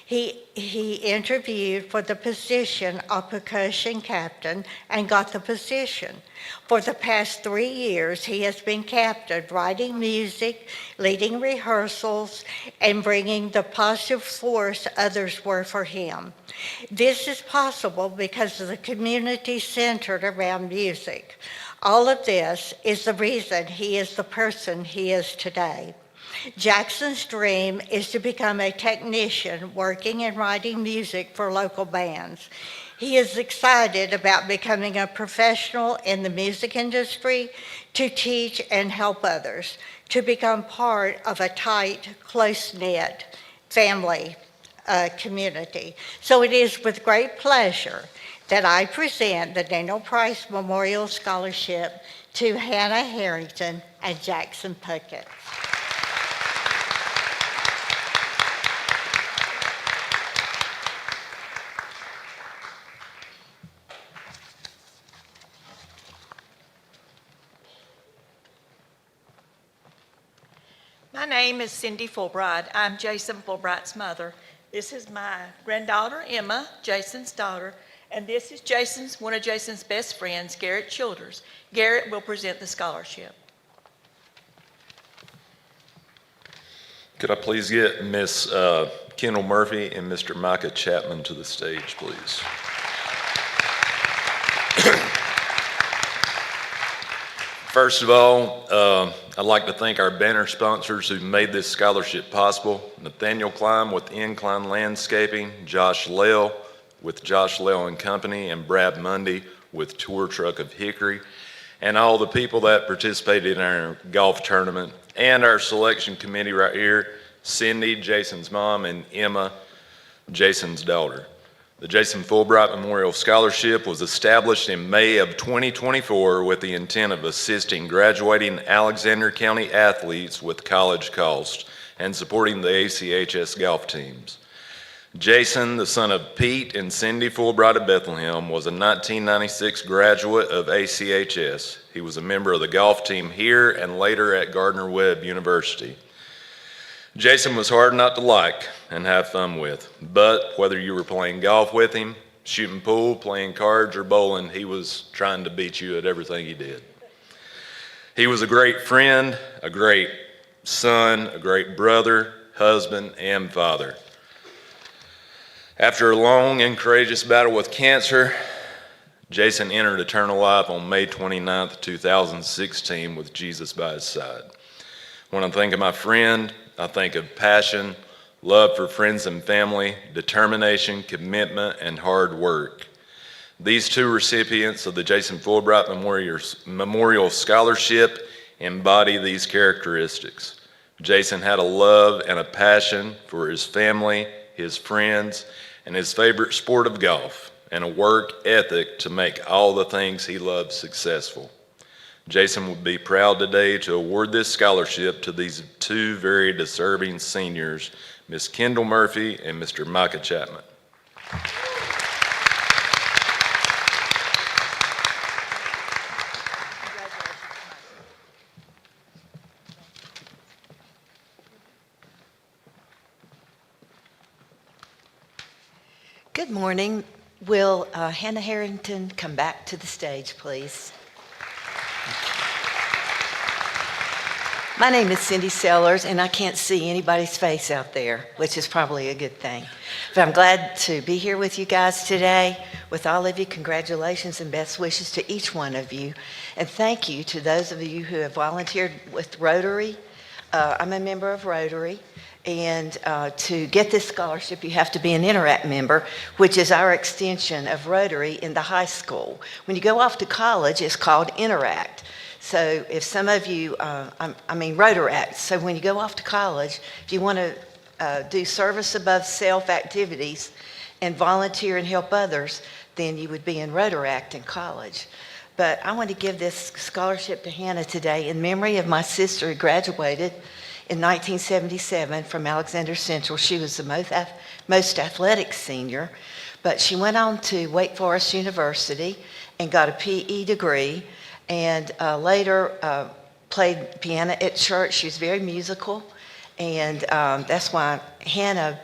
He interviewed for the position of percussion captain and got the position. For the past 3 years, he has been captain, writing music, leading rehearsals, and bringing the positive force others were for him. This is possible because of the community centered around music. All of this is the reason he is the person he is today. Jackson's dream is to become a technician working and writing music for local bands. He is excited about becoming a professional in the music industry, to teach and help others, to become part of a tight, close-knit family community. So it is with great pleasure that I present the Daniel Price Memorial Scholarship to Hannah Harrington and Jackson Puckett. My name is Cindy Fulbright. I'm Jason Fulbright's mother. This is my granddaughter, Emma, Jason's daughter, and this is one of Jason's best friends, Garrett Childers. Garrett will present the scholarship. Could I please get Miss Kendall Murphy and Mr. Micah Chapman to the stage, please? First of all, I'd like to thank our banner sponsors who made this scholarship possible. Nathaniel Klein with Incline Landscaping, Josh Lell with Josh Lell and Company, and Brad Mundy with Tour Truck of Hickory, and all the people that participated in our golf tournament, and our selection committee right here, Cindy, Jason's mom, and Emma, Jason's daughter. The Jason Fulbright Memorial Scholarship was established in May of 2024 with the intent of assisting graduating Alexander County athletes with college costs and supporting the ACHS golf teams. Jason, the son of Pete and Cindy Fulbright of Bethlehem, was a 1996 graduate of ACHS. He was a member of the golf team here and later at Gardner-Webb University. Jason was hard not to like and have fun with, but whether you were playing golf with him, shooting pool, playing cards, or bowling, he was trying to beat you at everything he did. He was a great friend, a great son, a great brother, husband, and father. After a long and courageous battle with cancer, Jason entered eternal life on May 29th, 2016 with Jesus by his side. When I think of my friend, I think of passion, love for friends and family, determination, commitment, and hard work. These two recipients of the Jason Fulbright Memorial Scholarship embody these characteristics. Jason had a love and a passion for his family, his friends, and his favorite sport of golf, and a work ethic to make all the things he loved successful. Jason would be proud today to award this scholarship to these two very deserving seniors, Ms. Kendall Murphy and Mr. Micah Chapman. Good morning. Will Hannah Harrington come back to the stage, please? My name is Cindy Sellers, and I can't see anybody's face out there, which is probably a good thing. But I'm glad to be here with you guys today. With all of you, congratulations and best wishes to each one of you. And thank you to those of you who have volunteered with Rotary. I'm a member of Rotary. And to get this scholarship, you have to be an Interact member, which is our extension of Rotary in the high school. When you go off to college, it's called Interact. So if some of you, Rotaract, so when you go off to college, if you want to do service above self activities and volunteer and help others, then you would be in Rotaract in college. But I want to give this scholarship to Hannah today in memory of my sister who graduated in 1977 from Alexander Central. She was the most athletic senior, but she went on to Wake Forest University and got a PE degree, and later played piano at church. She was very musical, and that's why Hannah,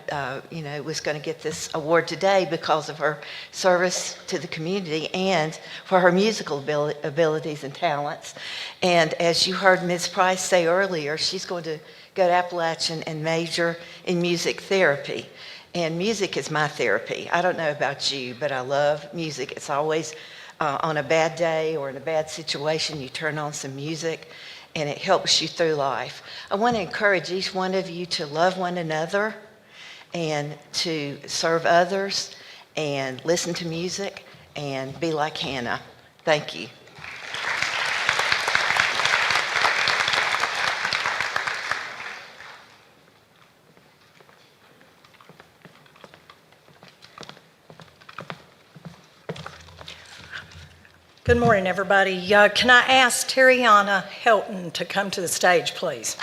was going to get this award today because of her service to the community and for her musical abilities and talents. And as you heard Ms. Price say earlier, she's going to go to Appalachian and major in music therapy. And music is my therapy. I don't know about you, but I love music. It's always on a bad day or in a bad situation, you turn on some music and it helps you through life. I want to encourage each one of you to love one another and to serve others and listen to music and be like Hannah. Thank you. Good morning, everybody. Can I ask Terriana Helton to come to the stage, please?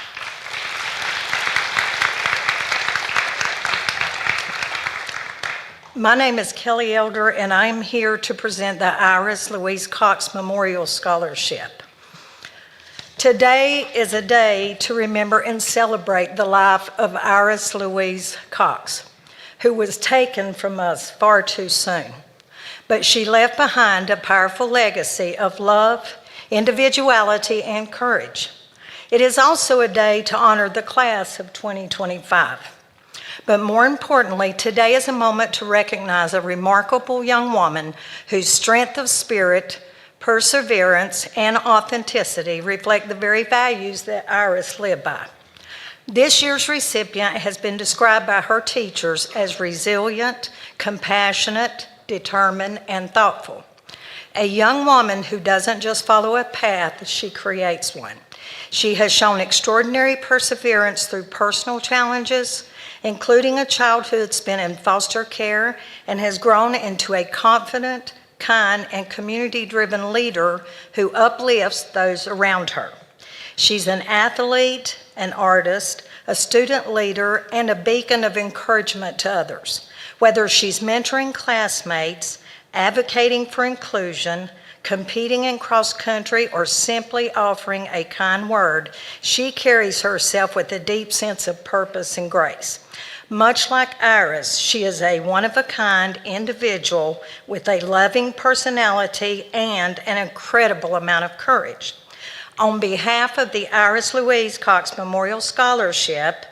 My name is Kelly Elder, and I'm here to present the Iris Louise Cox Memorial Scholarship. Today is a day to remember and celebrate the life of Iris Louise Cox, who was taken from us far too soon. But she left behind a powerful legacy of love, individuality, and courage. It is also a day to honor the class of 2025. But more importantly, today is a moment to recognize a remarkable young woman whose strength of spirit, perseverance, and authenticity reflect the very values that Iris lived by. This year's recipient has been described by her teachers as resilient, compassionate, determined, and thoughtful. A young woman who doesn't just follow a path, she creates one. She has shown extraordinary perseverance through personal challenges, including a childhood spent in foster care, and has grown into a confident, kind, and community-driven leader who uplifts those around her. She's an athlete, an artist, a student leader, and a beacon of encouragement to others. Whether she's mentoring classmates, advocating for inclusion, competing in cross country, or simply offering a kind word, she carries herself with a deep sense of purpose and grace. Much like Iris, she is a one-of-a-kind individual with a loving personality and an incredible amount of courage. On behalf of the Iris Louise Cox Memorial Scholarship,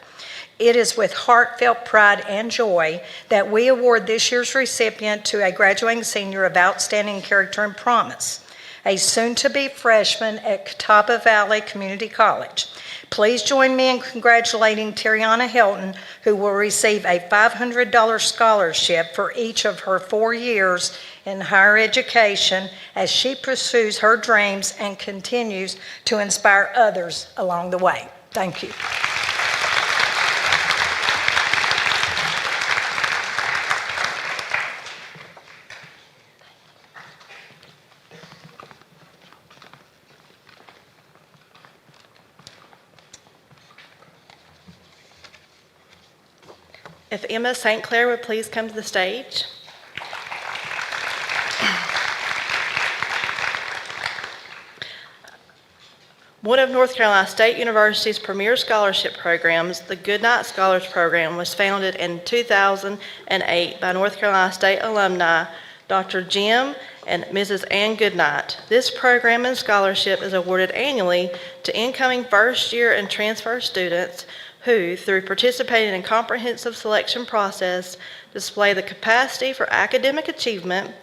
it is with heartfelt pride and joy that we award this year's recipient to a graduating senior of outstanding character and promise, a soon-to-be freshman at Catawba Valley Community College. Please join me in congratulating Tiana Hilton, who will receive a $500 scholarship for each of her 4 years in higher education as she pursues her dreams and continues to inspire others along the way. Thank you. If Emma St. Clair would please come to the stage. One of North Carolina State University's premier scholarship programs, the Goodnight Scholars Program, was founded in 2008 by North Carolina State alumni Dr. Jim and Mrs. Ann Goodnight. This program and scholarship is awarded annually to incoming first-year and transfer students who, through participating in a comprehensive selection process, display the capacity for academic achievement,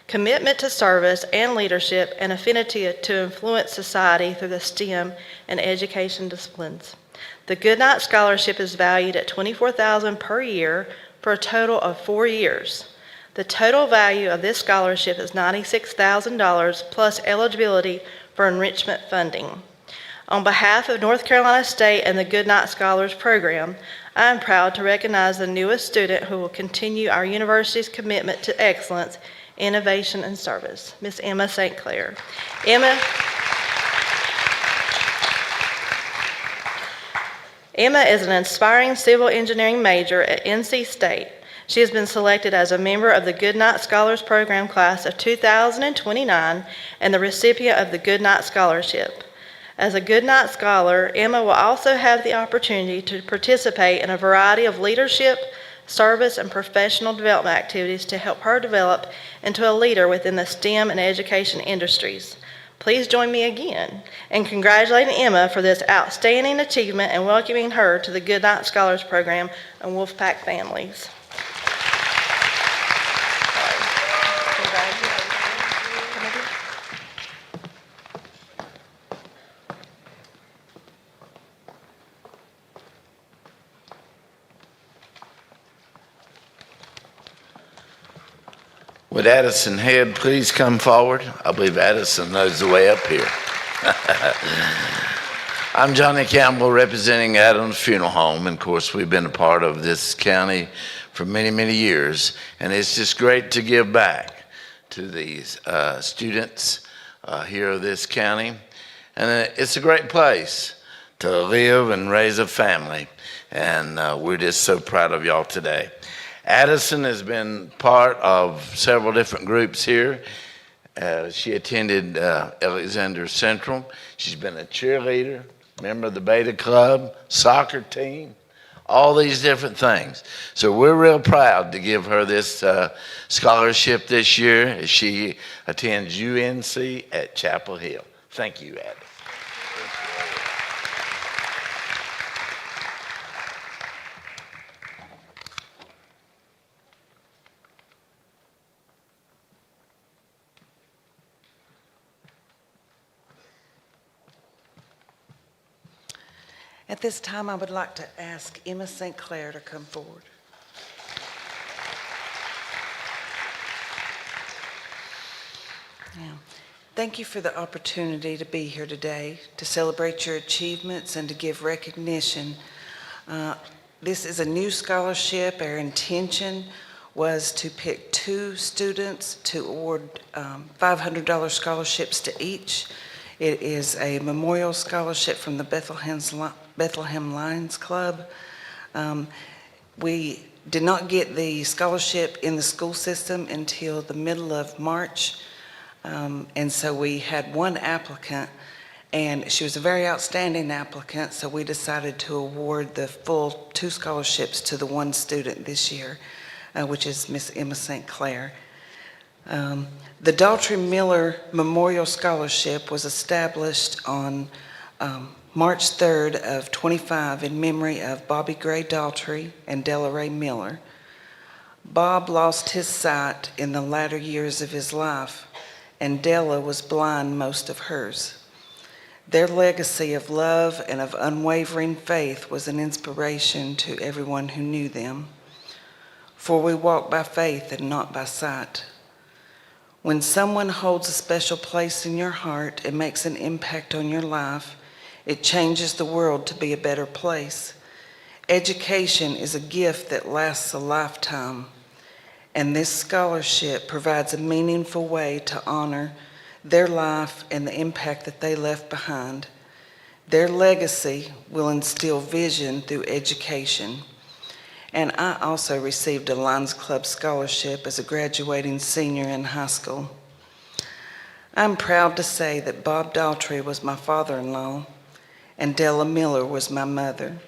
commitment to service and leadership, and affinity to influence society through the STEM and education disciplines. The Goodnight Scholarship is valued at $24,000 per year for a total of 4 years. The total value of this scholarship is $96,000 plus eligibility for enrichment funding. On behalf of North Carolina State and the Goodnight Scholars Program, I am proud to recognize the newest student who will continue our university's commitment to excellence, innovation, and service, Ms. Emma St. Clair. Emma is an inspiring civil engineering major at NC State. She has been selected as a member of the Goodnight Scholars Program class of 2029 and the recipient of the Goodnight Scholarship. As a Goodnight Scholar, Emma will also have the opportunity to participate in a variety of leadership, service, and professional development activities to help her develop into a leader within the STEM and education industries. Please join me again in congratulating Emma for this outstanding achievement and welcoming her to the Goodnight Scholars Program and Wolfpack families. Would Addison Head please come forward? I believe Addison knows the way up here. I'm Johnny Campbell representing Adams Funeral Home, and of course we've been a part of this county for many, many years, and it's just great to give back to these students here of this county. And it's a great place to live and raise a family, and we're just so proud of y'all today. Addison has been part of several different groups here. She attended Alexander Central. She's been a cheerleader, member of the Beta Club, soccer team, all these different things. So we're real proud to give her this scholarship this year as she attends UNC at Chapel Hill. Thank you, Addison. At this time, I would like to ask Emma St. Clair to come forward. Yeah. Thank you for the opportunity to be here today to celebrate your achievements and to give recognition. This is a new scholarship. Our intention was to pick 2 students to award $500 scholarships to each. It is a memorial scholarship from the Bethlehem Lions Club. We did not get the scholarship in the school system until the middle of March. And so we had one applicant, and she was a very outstanding applicant, so we decided to award the full 2 scholarships to the one student this year, which is Miss Emma St. Clair. The Daltrey Miller Memorial Scholarship was established on March 3rd of 25 in memory of Bobby Gray Daltrey and Della Ray Miller. Bob lost his sight in the latter years of his life, and Della was blind most of hers. Their legacy of love and of unwavering faith was an inspiration to everyone who knew them. For we walk by faith and not by sight. When someone holds a special place in your heart and makes an impact on your life, it changes the world to be a better place. Education is a gift that lasts a lifetime, and this scholarship provides a meaningful way to honor their life and the impact that they left behind. Their legacy will instill vision through education. And I also received a Lions Club scholarship as a graduating senior in high school. I'm proud to say that Bob Daltrey was my father-in-law and Della Miller was my mother,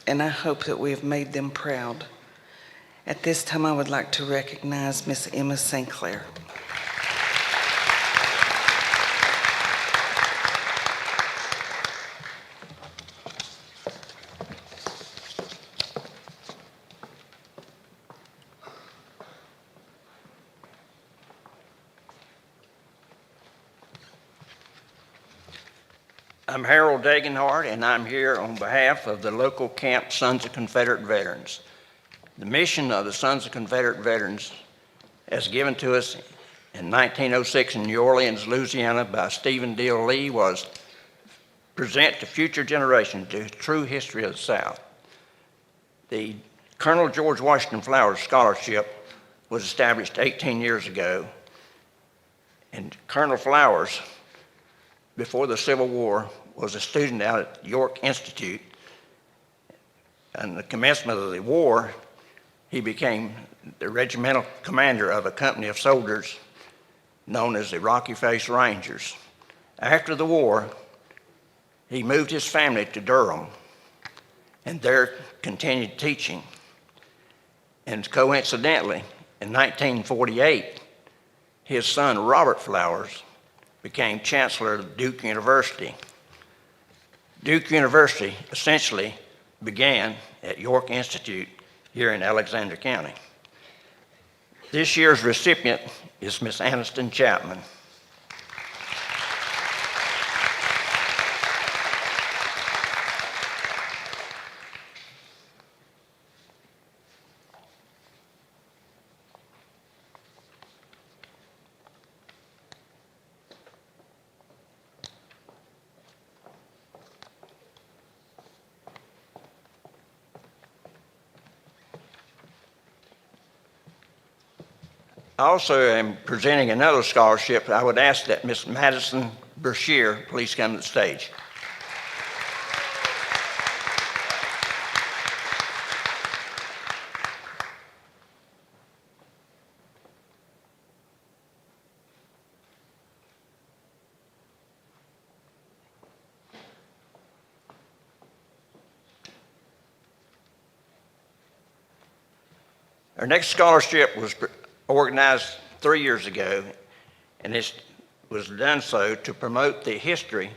and I hope that we have made them proud. At this time, I would like to recognize Miss Emma St. Clair. I'm Harold Dagenhart, and I'm here on behalf of the local camp Sons of Confederate Veterans. The mission of the Sons of Confederate Veterans, as given to us in 1906 in New Orleans, Louisiana by Stephen Deal Lee, was present to future generations the true history of the South. The Colonel George Washington Flowers Scholarship was established 18 years ago, and Colonel Flowers, before the Civil War, was a student out at York Institute. And the commencement of the war, he became the regimental commander of a company of soldiers known as the Rocky Face Rangers. After the war, he moved his family to Durham and there continued teaching. And coincidentally, in 1948, his son, Robert Flowers, became chancellor of Duke University. Duke University essentially began at York Institute here in Alexander County. This year's recipient is Miss Aniston Chapman. I also am presenting another scholarship. I would ask that Miss Madison Brashear please come to the stage. Our next scholarship was organized 3 years ago, and it was done so to promote the history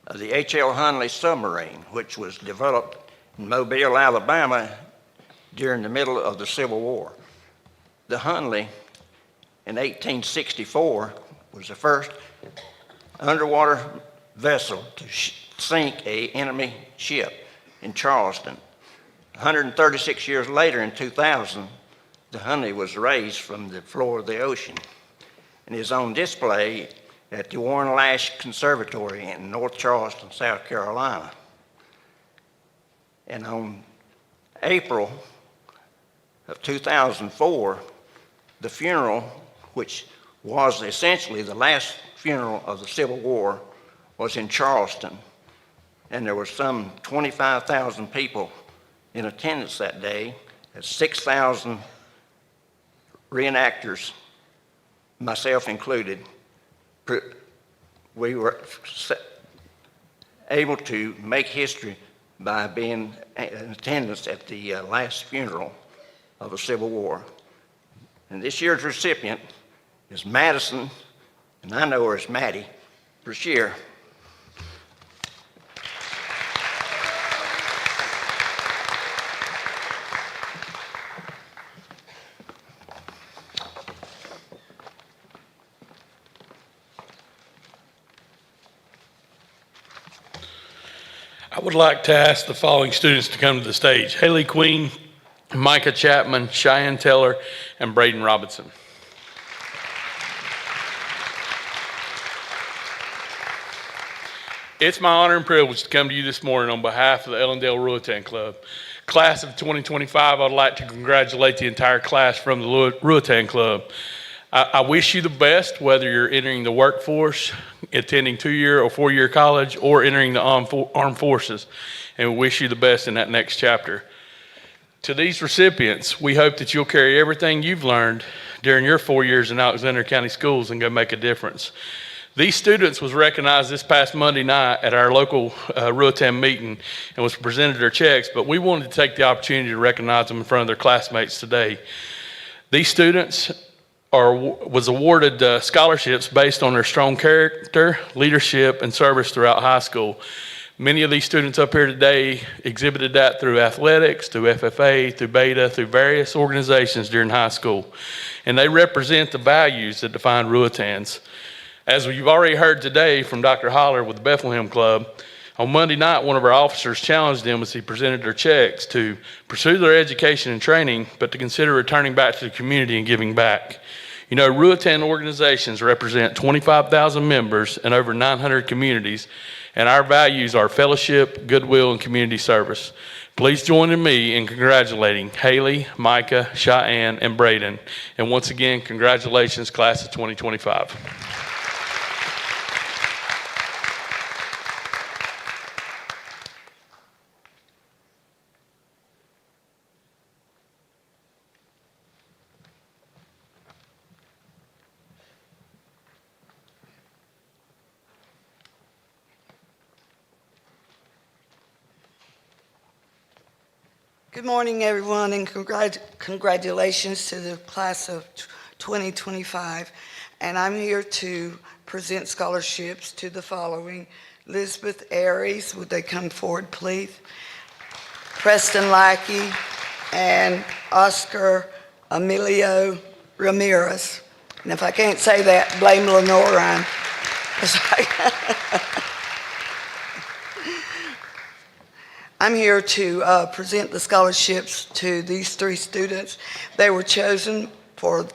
of the H.L. Hunley submarine, which was developed in Mobile, Alabama during the middle of the Civil War. The Hunley in 1864 was the first underwater vessel to sink an enemy ship in Charleston. 136 years later, in 2000, the Hunley was raised from the floor of the ocean and is on display at the Warren Lash Conservatory in North Charleston, South Carolina. And on April of 2004, the funeral, which was essentially the last funeral of the Civil War, was in Charleston. And there were some 25,000 people in attendance that day, as 6,000 reenactors, myself included. We were able to make history by being in attendance at the last funeral of the Civil War. And this year's recipient is Madison, and I know her as Maddie Brashear. would like to ask the following students to come to the stage: Haley Queen, Micah Chapman, Cheyenne Taylor, and Braden Robinson. It's my honor and privilege to come to you this morning on behalf of the Ellendale Ruatan Club. Class of 2025, I'd like to congratulate the entire class from the Ruatan Club. I wish you the best, whether you're entering the workforce, attending 2-year or 4-year college, or entering the armed forces, and we wish you the best in that next chapter. To these recipients, we hope that you'll carry everything you've learned during your 4 years in Alexander County Schools and go make a difference. These students was recognized this past Monday night at our local Ruatan meeting and was presented their checks, but we wanted to take the opportunity to recognize them in front of their classmates today. These students was awarded scholarships based on their strong character, leadership, and service throughout high school. Many of these students up here today exhibited that through athletics, through FFA, through Beta, through various organizations during high school. And they represent the values that define Ruatans. As you've already heard today from Dr. Holler with the Bethlehem Club, on Monday night, one of our officers challenged them as he presented their checks to pursue their education and training, but to consider returning back to the community and giving back. You know, Ruatan organizations represent 25,000 members in over 900 communities, and our values are fellowship, goodwill, and community service. Please join me in congratulating Haley, Micah, Cheyenne, and Braden. And once again, congratulations, class of 2025. Good morning, everyone, and congratulations to the class of 2025. And I'm here to present scholarships to the following: Elizabeth Aries, would they come forward, please? Preston Lackey and Oscar Emilio Ramirez. And if I can't say that, blame Lenore. I'm sorry. I'm here to present the scholarships to these 3 students. They were chosen for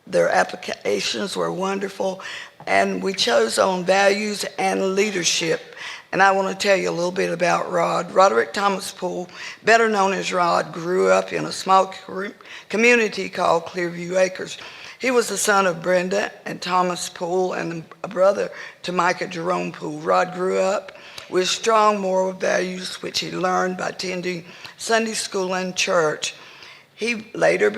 their applications were wonderful, and we chose on values and leadership. And I want to tell you a little bit about Rod. Roderick Thomas Poole, better known as Rod, grew up in a small community called Clearview Acres. He was the son of Brenda and Thomas Poole and a brother to Micah Jerome Poole. Rod grew up with strong moral values, which he learned by attending Sunday school and church. He later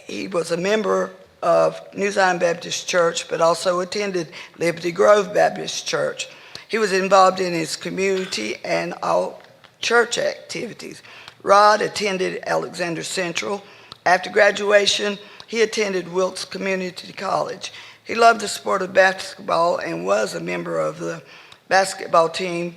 he was a member of New Zion Baptist Church, but also attended Liberty Grove Baptist Church. He was involved in his community and all church activities. Rod attended Alexander Central. After graduation, he attended Wilkes Community College. He loved the sport of basketball and was a member of the basketball team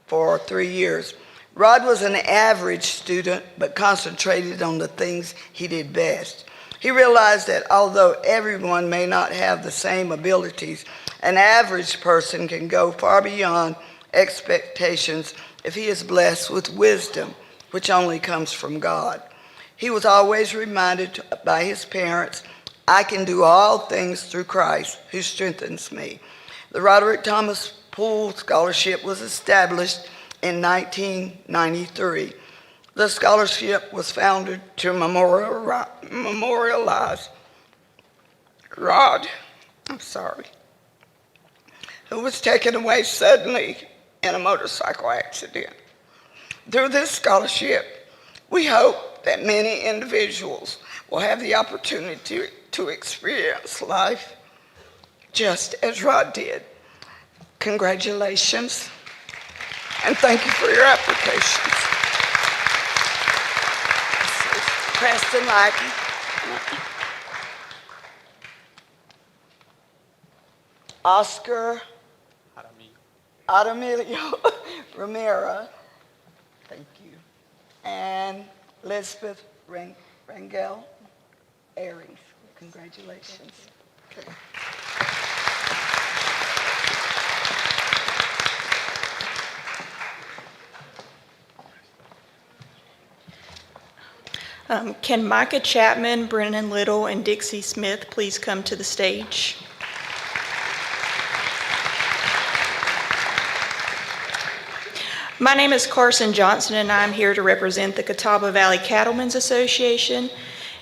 for 3 years. Rod was an average student, but concentrated on the things he did best. He realized that although everyone may not have the same abilities, an average person can go far beyond expectations if he is blessed with wisdom, which only comes from God. He was always reminded by his parents, "I can do all things through Christ who strengthens me." The Roderick Thomas Poole Scholarship was established in 1993. The scholarship was founded to memorialize Rod, who was taken away suddenly in a motorcycle accident. Through this scholarship, we hope that many individuals will have the opportunity to experience life just as Rod did. Congratulations, and thank you for your applications. Preston Lackey. Oscar Ademilio Ramirez. Thank you. And Elizabeth Rangel Aries. Congratulations. Okay. Can Micah Chapman, Brennan Little, and Dixie Smith please come to the stage? My name is Carson Johnson, and I'm here to represent the Catawba Valley Cattlemen's Association.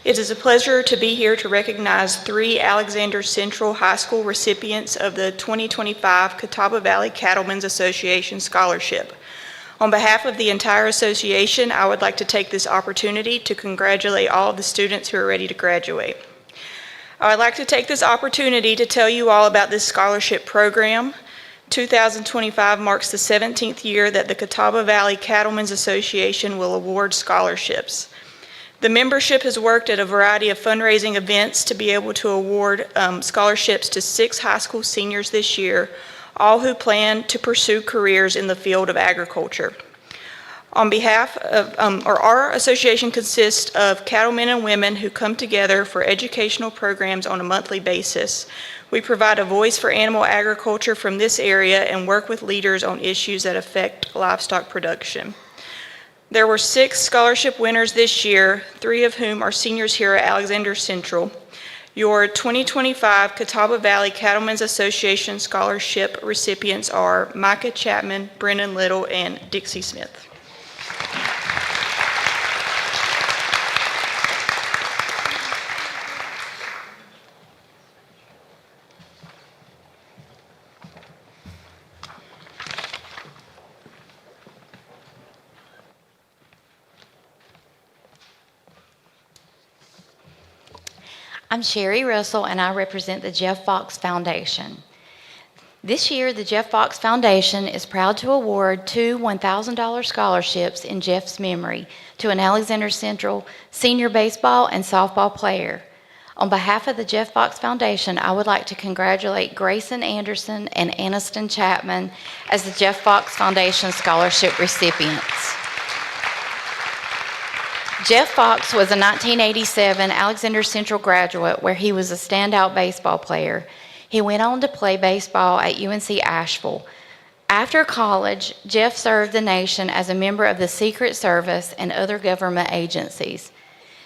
It is a pleasure to be here to recognize 3 Alexander Central High School recipients of the 2025 Catawba Valley Cattlemen's Association Scholarship. On behalf of the entire association, I would like to take this opportunity to congratulate all of the students who are ready to graduate. I would like to take this opportunity to tell you all about this scholarship program. 2025 marks the 17th year that the Catawba Valley Cattlemen's Association will award scholarships. The membership has worked at a variety of fundraising events to be able to award scholarships to 6 high school seniors this year, all who plan to pursue careers in the field of agriculture. On behalf of, our association consists of cattlemen and women who come together for educational programs on a monthly basis. We provide a voice for animal agriculture from this area and work with leaders on issues that affect livestock production. There were 6 scholarship winners this year, 3 of whom are seniors here at Alexander Central. Your 2025 Catawba Valley Cattlemen's Association Scholarship recipients are Micah Chapman, Brennan Little, and Dixie Smith. I'm Sherry Russell, and I represent the Jeff Fox Foundation. This year, the Jeff Fox Foundation is proud to award 2 $1,000 scholarships in Jeff's memory to an Alexander Central senior baseball and softball player. On behalf of the Jeff Fox Foundation, I would like to congratulate Grayson Anderson and Aniston Chapman as the Jeff Fox Foundation scholarship recipients. Jeff Fox was a 1987 Alexander Central graduate where he was a standout baseball player. He went on to play baseball at UNC Asheville. After college, Jeff served the nation as a member of the Secret Service and other government agencies.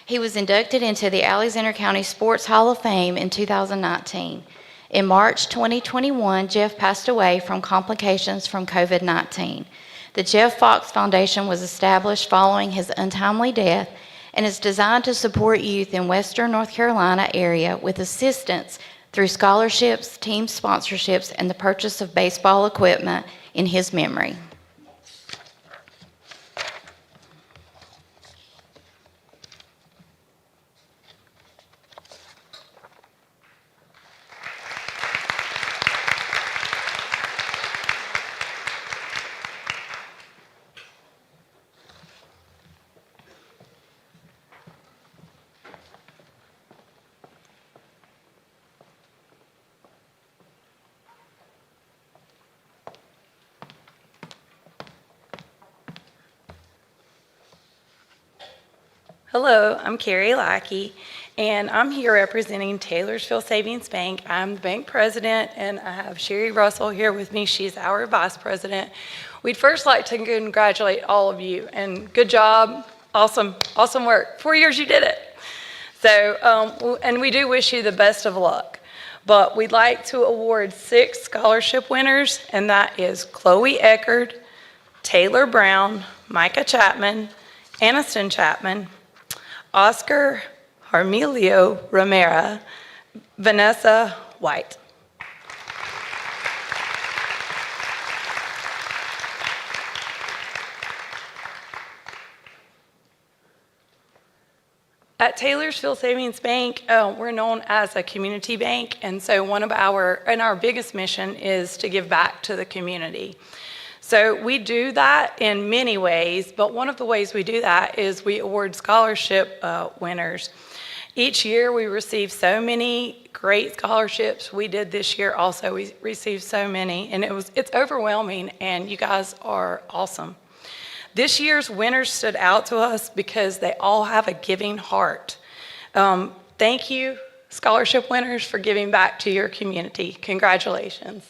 He was inducted into the Alexander County Sports Hall of Fame in 2019. In March 2021, Jeff passed away from complications from COVID-19. The Jeff Fox Foundation was established following his untimely death and is designed to support youth in Western North Carolina area with assistance through scholarships, team sponsorships, and the purchase of baseball equipment in his memory. Hello, I'm Carrie Lackey, and I'm here representing Taylorsville Savings Bank. I'm the bank president, and I have Sherry Russell here with me. She's our vice president. We'd first like to congratulate all of you, and good job, awesome work. 4 years you did it. So, and we do wish you the best of luck. But we'd like to award 6 scholarship winners, and that is Chloe Eckerd, Taylor Brown, Micah Chapman, Aniston Chapman, Oscar Harmelio Romero, Vanessa White. At Taylorsville Savings Bank, we're known as a community bank, and so our biggest mission is to give back to the community. So we do that in many ways, but one of the ways we do that is we award scholarship winners. Each year we receive so many great scholarships. We did this year also. We received so many, and it's overwhelming, and you guys are awesome. This year's winners stood out to us because they all have a giving heart. Thank you, scholarship winners, for giving back to your community. Congratulations.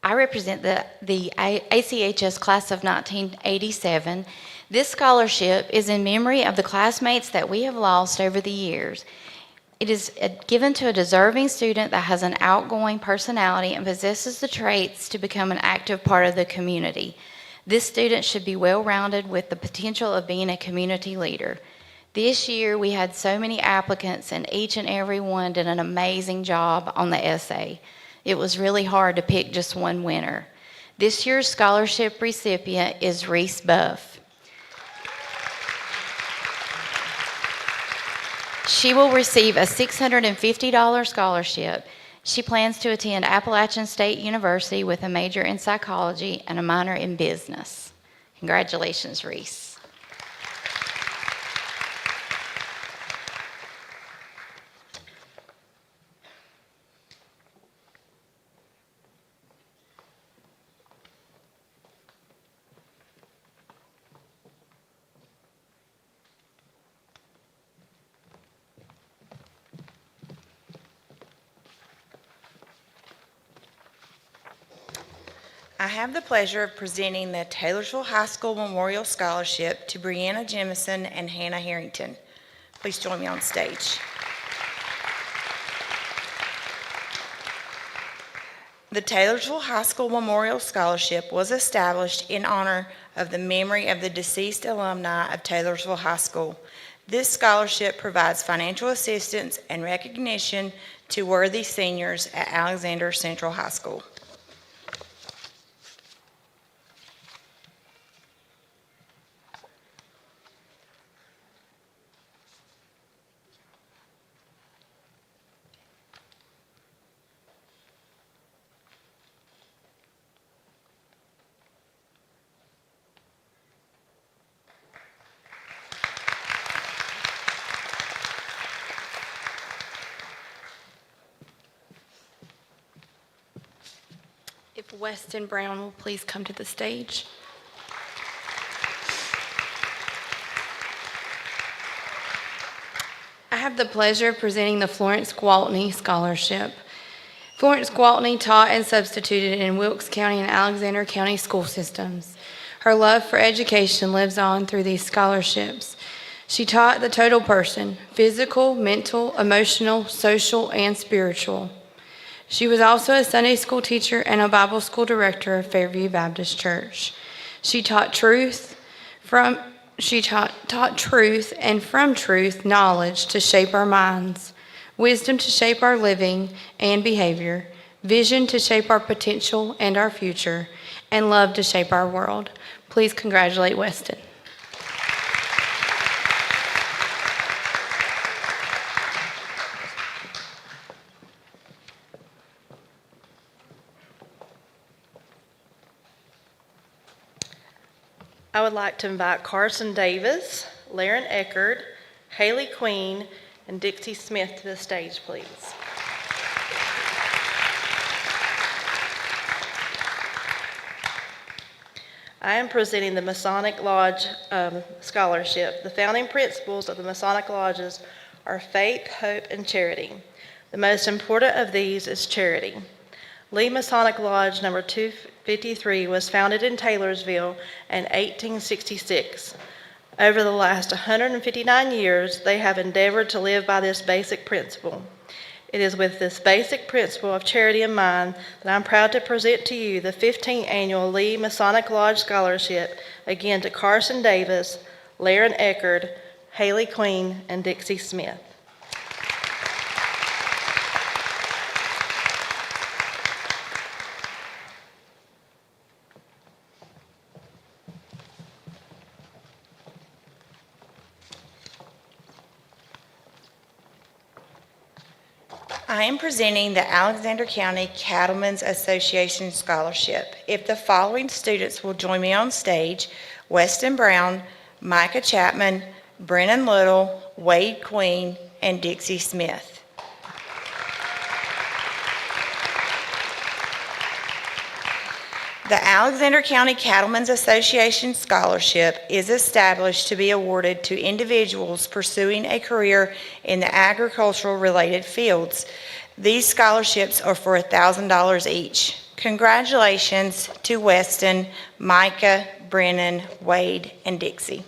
I represent the ACHS class of 1987. This scholarship is in memory of the classmates that we have lost over the years. It is given to a deserving student that has an outgoing personality and possesses the traits to become an active part of the community. This student should be well-rounded with the potential of being a community leader. This year, we had so many applicants, and each and every one did an amazing job on the essay. It was really hard to pick just one winner. This year's scholarship recipient is Reese Buff. She will receive a $650 scholarship. She plans to attend Appalachian State University with a major in psychology and a minor in business. Congratulations, Reese. I have the pleasure of presenting the Taylorsville High School Memorial Scholarship to Brianna Jemison and Hannah Harrington. Please join me on stage. The Taylorsville High School Memorial Scholarship was established in honor of the memory of the deceased alumni of Taylorsville High School. This scholarship provides financial assistance and recognition to worthy seniors at Alexander Central High School. If Weston Brown will please come to the stage. I have the pleasure of presenting the Florence Gwaltney Scholarship. Florence Gwaltney taught and substituted in Wilkes County and Alexander County school systems. Her love for education lives on through these scholarships. She taught the total person, physical, mental, emotional, social, and spiritual. She was also a Sunday school teacher and a Bible school director of Fairview Baptist Church. She taught truth and from truth knowledge to shape our minds, wisdom to shape our living and behavior, vision to shape our potential and our future, and love to shape our world. Please congratulate Weston. I would like to invite Carson Davis, Laren Eckerd, Haley Queen, and Dixie Smith to the stage, please. I am presenting the Masonic Lodge Scholarship. The founding principles of the Masonic Lodges are faith, hope, and charity. The most important of these is charity. Lee Masonic Lodge number 253 was founded in Taylorsville in 1866. Over the last 159 years, they have endeavored to live by this basic principle. It is with this basic principle of charity in mind that I'm proud to present to you the 15th Annual Lee Masonic Lodge Scholarship, again to Carson Davis, Laren Eckerd, Haley Queen, and Dixie Smith. I am presenting the Alexander County Cattlemen's Association Scholarship. If the following students will join me on stage: Weston Brown, Micah Chapman, Brennan Little, Wade Queen, and Dixie Smith. The Alexander County Cattlemen's Association Scholarship is established to be awarded to individuals pursuing a career in the agricultural-related fields. These scholarships are for $1,000 each. Congratulations to Weston, Micah, Brennan, Wade, and Dixie.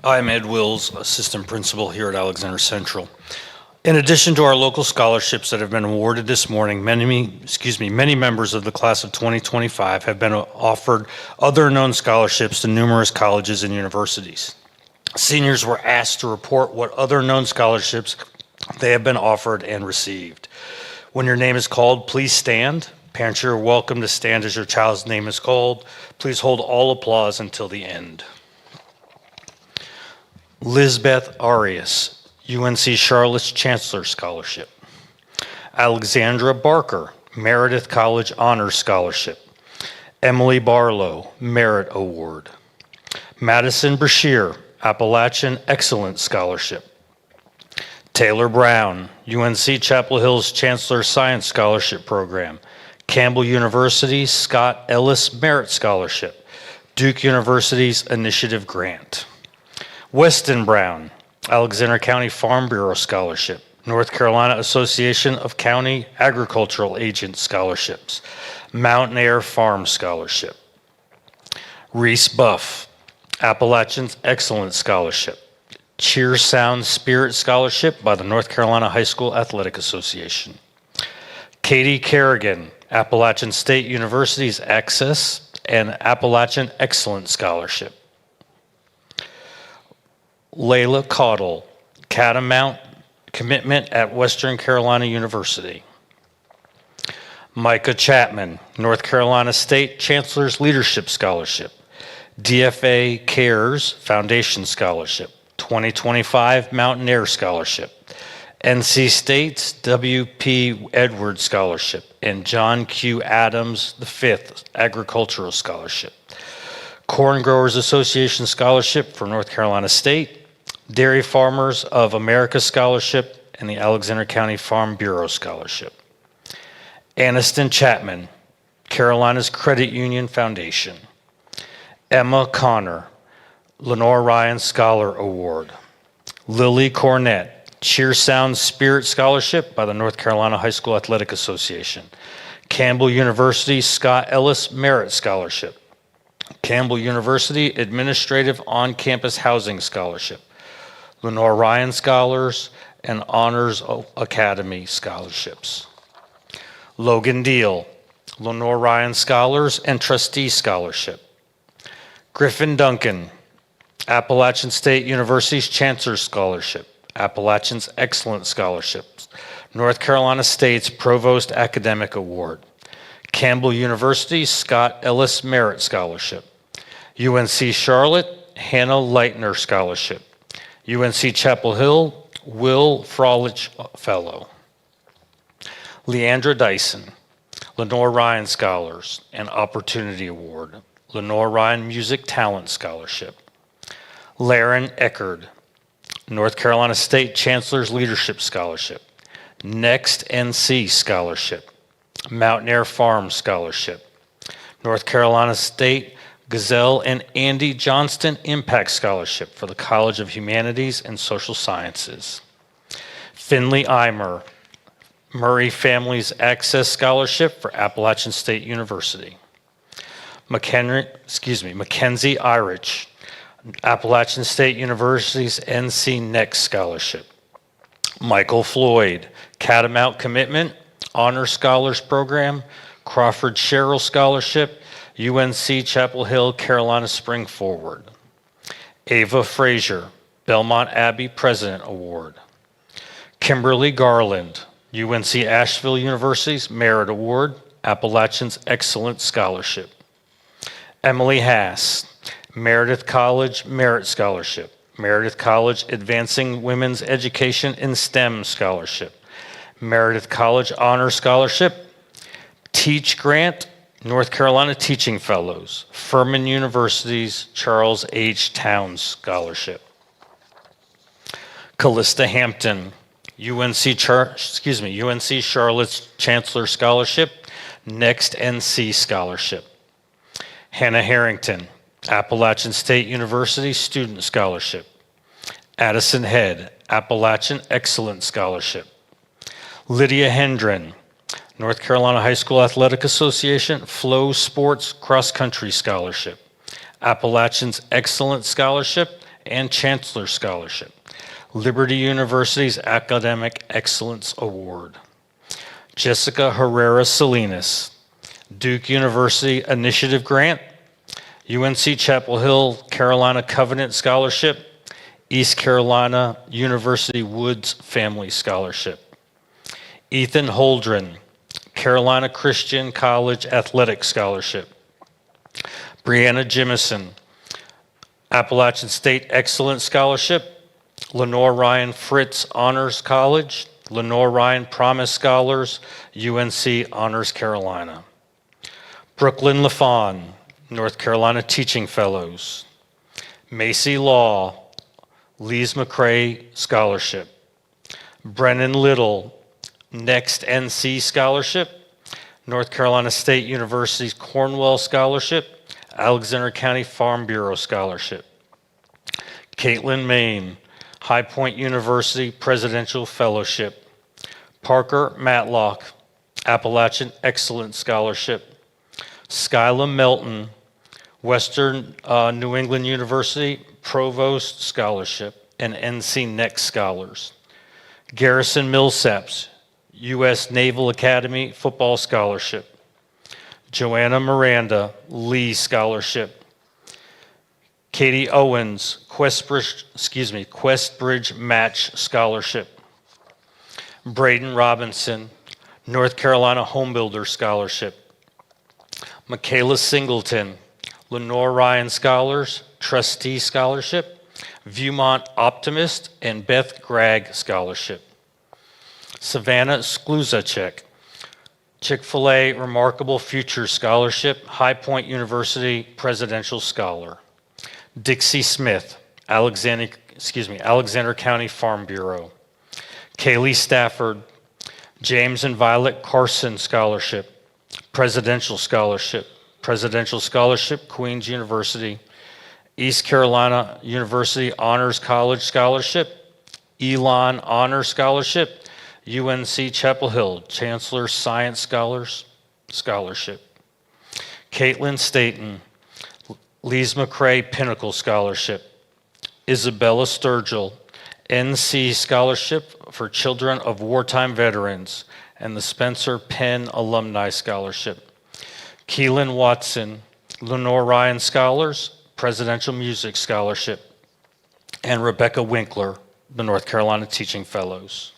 I'm Ed Wills, Assistant Principal here at Alexander Central. In addition to our local scholarships that have been awarded this morning, many members of the class of 2025 have been offered other known scholarships to numerous colleges and universities. Seniors were asked to report what other known scholarships they have been offered and received. When your name is called, please stand. Parents, you're welcome to stand as your child's name is called. Please hold all applause until the end. Lizbeth Arias, UNC Charlotte's Chancellor Scholarship. Alexandra Barker, Meredith College Honors Scholarship. Emily Barlow, Merit Award. Madison Brashear, Appalachian Excellence Scholarship. Taylor Brown, UNC Chapel Hill's Chancellor Science Scholarship Program. Campbell University's Scott Ellis Merit Scholarship. Duke University's Initiative Grant. Weston Brown, Alexander County Farm Bureau Scholarship, North Carolina Association of County Agricultural Agents Scholarships, Mountain Air Farm Scholarship. Reese Buff, Appalachian's Excellence Scholarship, Cheer Sound Spirit Scholarship by the North Carolina High School Athletic Association. Katie Kerrigan, Appalachian State University's Access and Appalachian Excellence Scholarship. Layla Caudle, Catamount Commitment at Western Carolina University. Micah Chapman, North Carolina State Chancellor's Leadership Scholarship. DFA Cares Foundation Scholarship. 2025 Mountain Air Scholarship. NC State's W.P. Edwards Scholarship and John Q. Adams V Agricultural Scholarship. Corn Growers Association Scholarship for North Carolina State. Dairy Farmers of America Scholarship, and the Alexander County Farm Bureau Scholarship. Aniston Chapman, Carolina's Credit Union Foundation. Emma Connor, Lenore Ryan Scholar Award. Lily Cornett, Cheer Sound Spirit Scholarship by the North Carolina High School Athletic Association. Campbell University Scott Ellis Merit Scholarship. Campbell University Administrative On-Campus Housing Scholarship. Lenore Ryan Scholars, and Honors Academy Scholarships. Logan Deal, Lenore Ryan Scholars and Trustee Scholarship. Griffin Duncan, Appalachian State University's Chancellor Scholarship, Appalachian's Excellence Scholarships, North Carolina State's Provost Academic Award. Campbell University's Scott Ellis Merit Scholarship. UNC Charlotte, Hannah Leitner Scholarship. UNC Chapel Hill, Will Frolich Fellow. Leandra Dyson, Lenore Ryan Scholars and Opportunity Award. Lenore Ryan Music Talent Scholarship. Laren Eckerd, North Carolina State Chancellor's Leadership Scholarship. Next NC Scholarship. Mountain Air Farm Scholarship. North Carolina State Gazelle and Andy Johnston Impact Scholarship for the College of Humanities and Social Sciences. Finley Eimer, Murray Families Access Scholarship for Appalachian State University. Mackenzie Irich, Appalachian State University's NC Next Scholarship. Michael Floyd, Catamount Commitment, Honor Scholars Program, Crawford Sherrill Scholarship, UNC Chapel Hill, Carolina Spring Forward. Ava Frazier, Belmont Abbey President Award. Kimberly Garland, UNC Asheville University's Merit Award, Appalachian's Excellent Scholarship. Emily Haas, Meredith College Merit Scholarship, Meredith College Advancing Women's Education in STEM Scholarship, Meredith College Honor Scholarship, Teach Grant, North Carolina Teaching Fellows, Furman University's Charles H. Towns Scholarship. Callista Hampton, UNC Charlotte's Chancellor Scholarship, Next NC Scholarship. Hannah Harrington, Appalachian State University Student Scholarship. Addison Head, Appalachian Excellence Scholarship. Lydia Hendren, North Carolina High School Athletic Association Flow Sports Cross Country Scholarship. Appalachian's Excellence Scholarship and Chancellor Scholarship. Liberty University's Academic Excellence Award. Jessica Herrera Salinas, Duke University Initiative Grant, UNC Chapel Hill Carolina Covenant Scholarship, East Carolina University Woods Family Scholarship. Ethan Holdren, Carolina Christian College Athletic Scholarship. Brianna Jemison, Appalachian State Excellence Scholarship. Lenore Ryan Fritz Honors College, Lenore Ryan Promise Scholars, UNC Honors Carolina. Brooklyn LaFawn, North Carolina Teaching Fellows. Macy Law, Lees McCrae Scholarship. Brennan Little, Next NC Scholarship. North Carolina State University's Cornwell Scholarship, Alexander County Farm Bureau Scholarship. Caitlin Main, High Point University Presidential Fellowship. Parker Matlock, Appalachian Excellence Scholarship. Skyla Melton, Western New England University Provost Scholarship and NC Next Scholars. Garrison Millsaps, U.S. Naval Academy Football Scholarship. Joanna Miranda, Lee Scholarship. Katie Owens, Questbridge Match Scholarship. Braden Robinson, North Carolina Homebuilder Scholarship. Michaela Singleton, Lenore Ryan Scholars, Trustee Scholarship. Viewmont Optimist and Beth Gregg Scholarship. Savannah Skluzacek, Chick-fil-A Remarkable Future Scholarship, High Point University Presidential Scholar. Dixie Smith, Alexander County Farm Bureau. Kaylee Stafford, James and Violet Carson Scholarship, Presidential Scholarship, Queens University. East Carolina University Honors College Scholarship, Elon Honor Scholarship, UNC Chapel Hill Chancellor Science Scholarship. Caitlin Staten, Lees McCrae Pinnacle Scholarship. Isabella Sturgill, NC Scholarship for Children of Wartime Veterans and the Spencer Penn Alumni Scholarship. Keelan Watson, Lenore Ryan Scholars, Presidential Music Scholarship. And Rebecca Winkler, the North Carolina Teaching Fellows.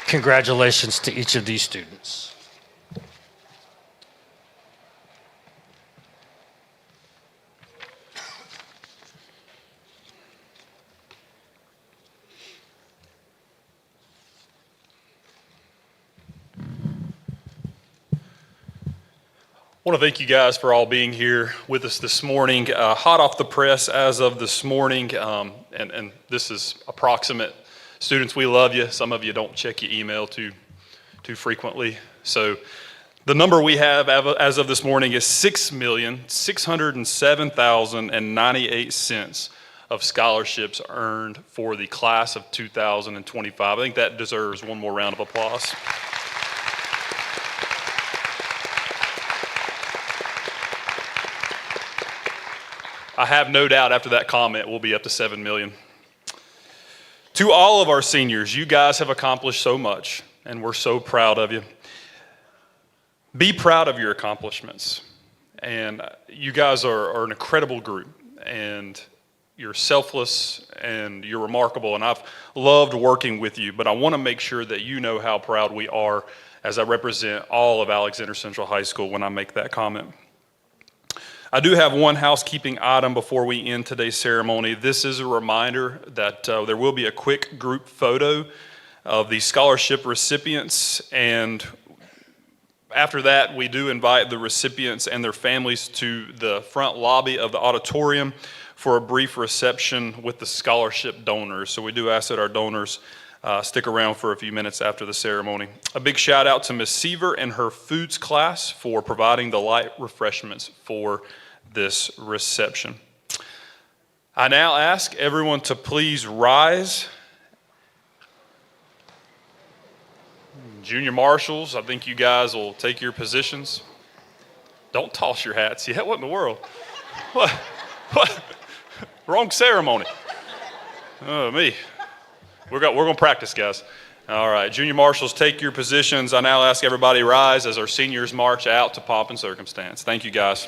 Congratulations to each of these students. I want to thank you guys for all being here with us this morning. Hot off the press as of this morning, and this is approximate. Students, we love you. Some of you don't check your email too frequently. So the number we have as of this morning is $6,607,098 of scholarships earned for the class of 2025. I think that deserves one more round of applause. I have no doubt after that comment we'll be up to 7 million. To all of our seniors, you guys have accomplished so much, and we're so proud of you. Be proud of your accomplishments. And you guys are an incredible group, and you're selfless, and you're remarkable, and I've loved working with you, but I want to make sure that you know how proud we are as I represent all of Alexander Central High School when I make that comment. I do have one housekeeping item before we end today's ceremony. This is a reminder that there will be a quick group photo of the scholarship recipients, and after that, we do invite the recipients and their families to the front lobby of the auditorium for a brief reception with the scholarship donors. So we do ask that our donors stick around for a few minutes after the ceremony. A big shout out to Ms. Seaver and her foods class for providing the light refreshments for this reception. I now ask everyone to please rise. Junior marshals, I think you guys will take your positions. Don't toss your hats yet. What in the world? What? Wrong ceremony. Oh, me. We're going to practice, guys. All right, junior marshals, take your positions. I now ask everybody rise as our seniors march out to pomp and circumstance. Thank you, guys.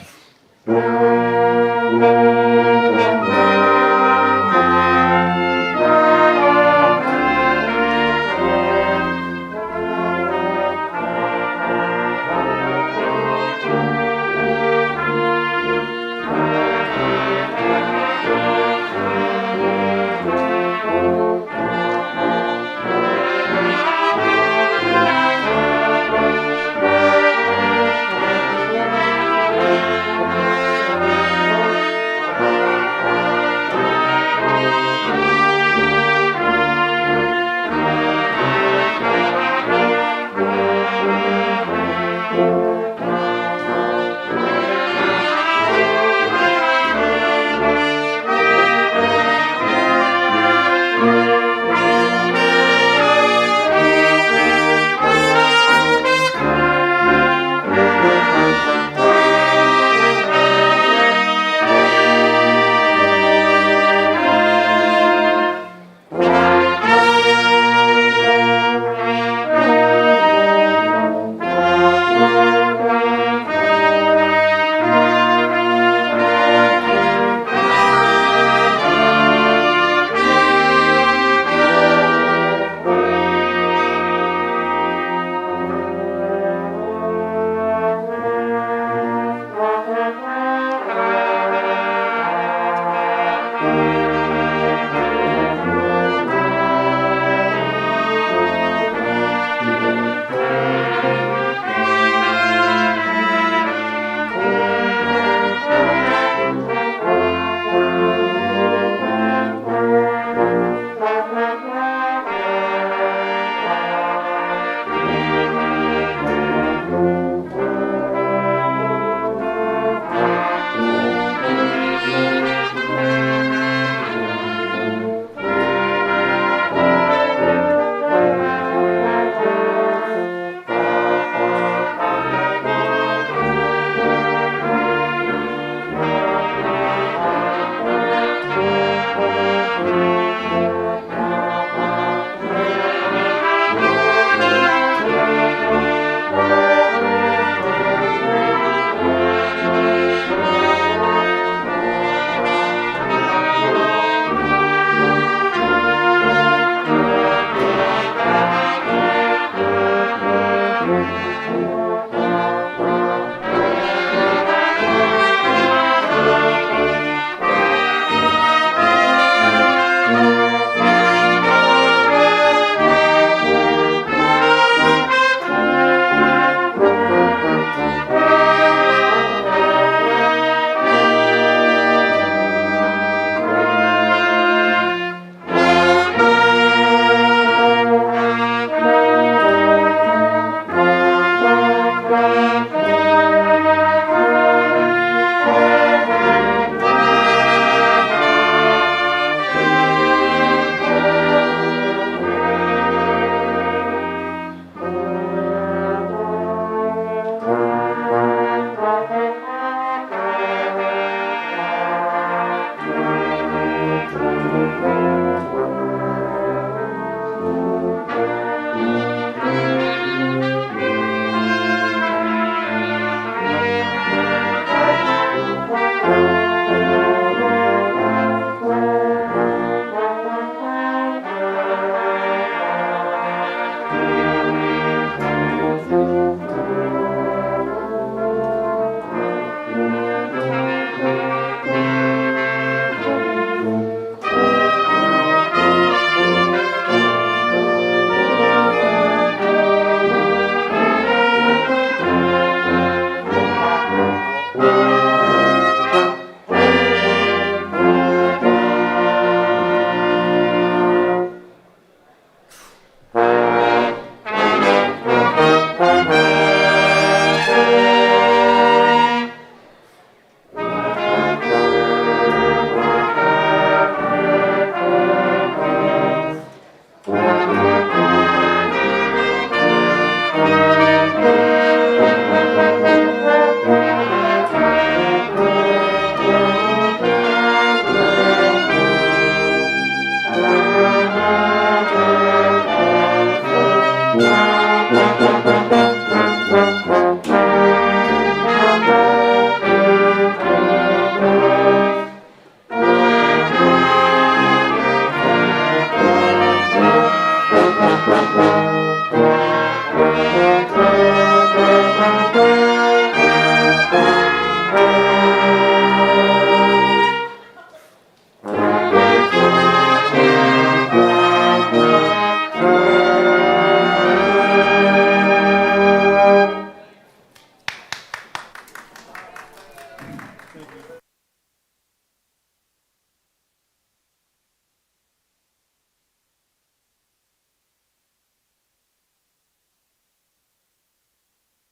Thank you.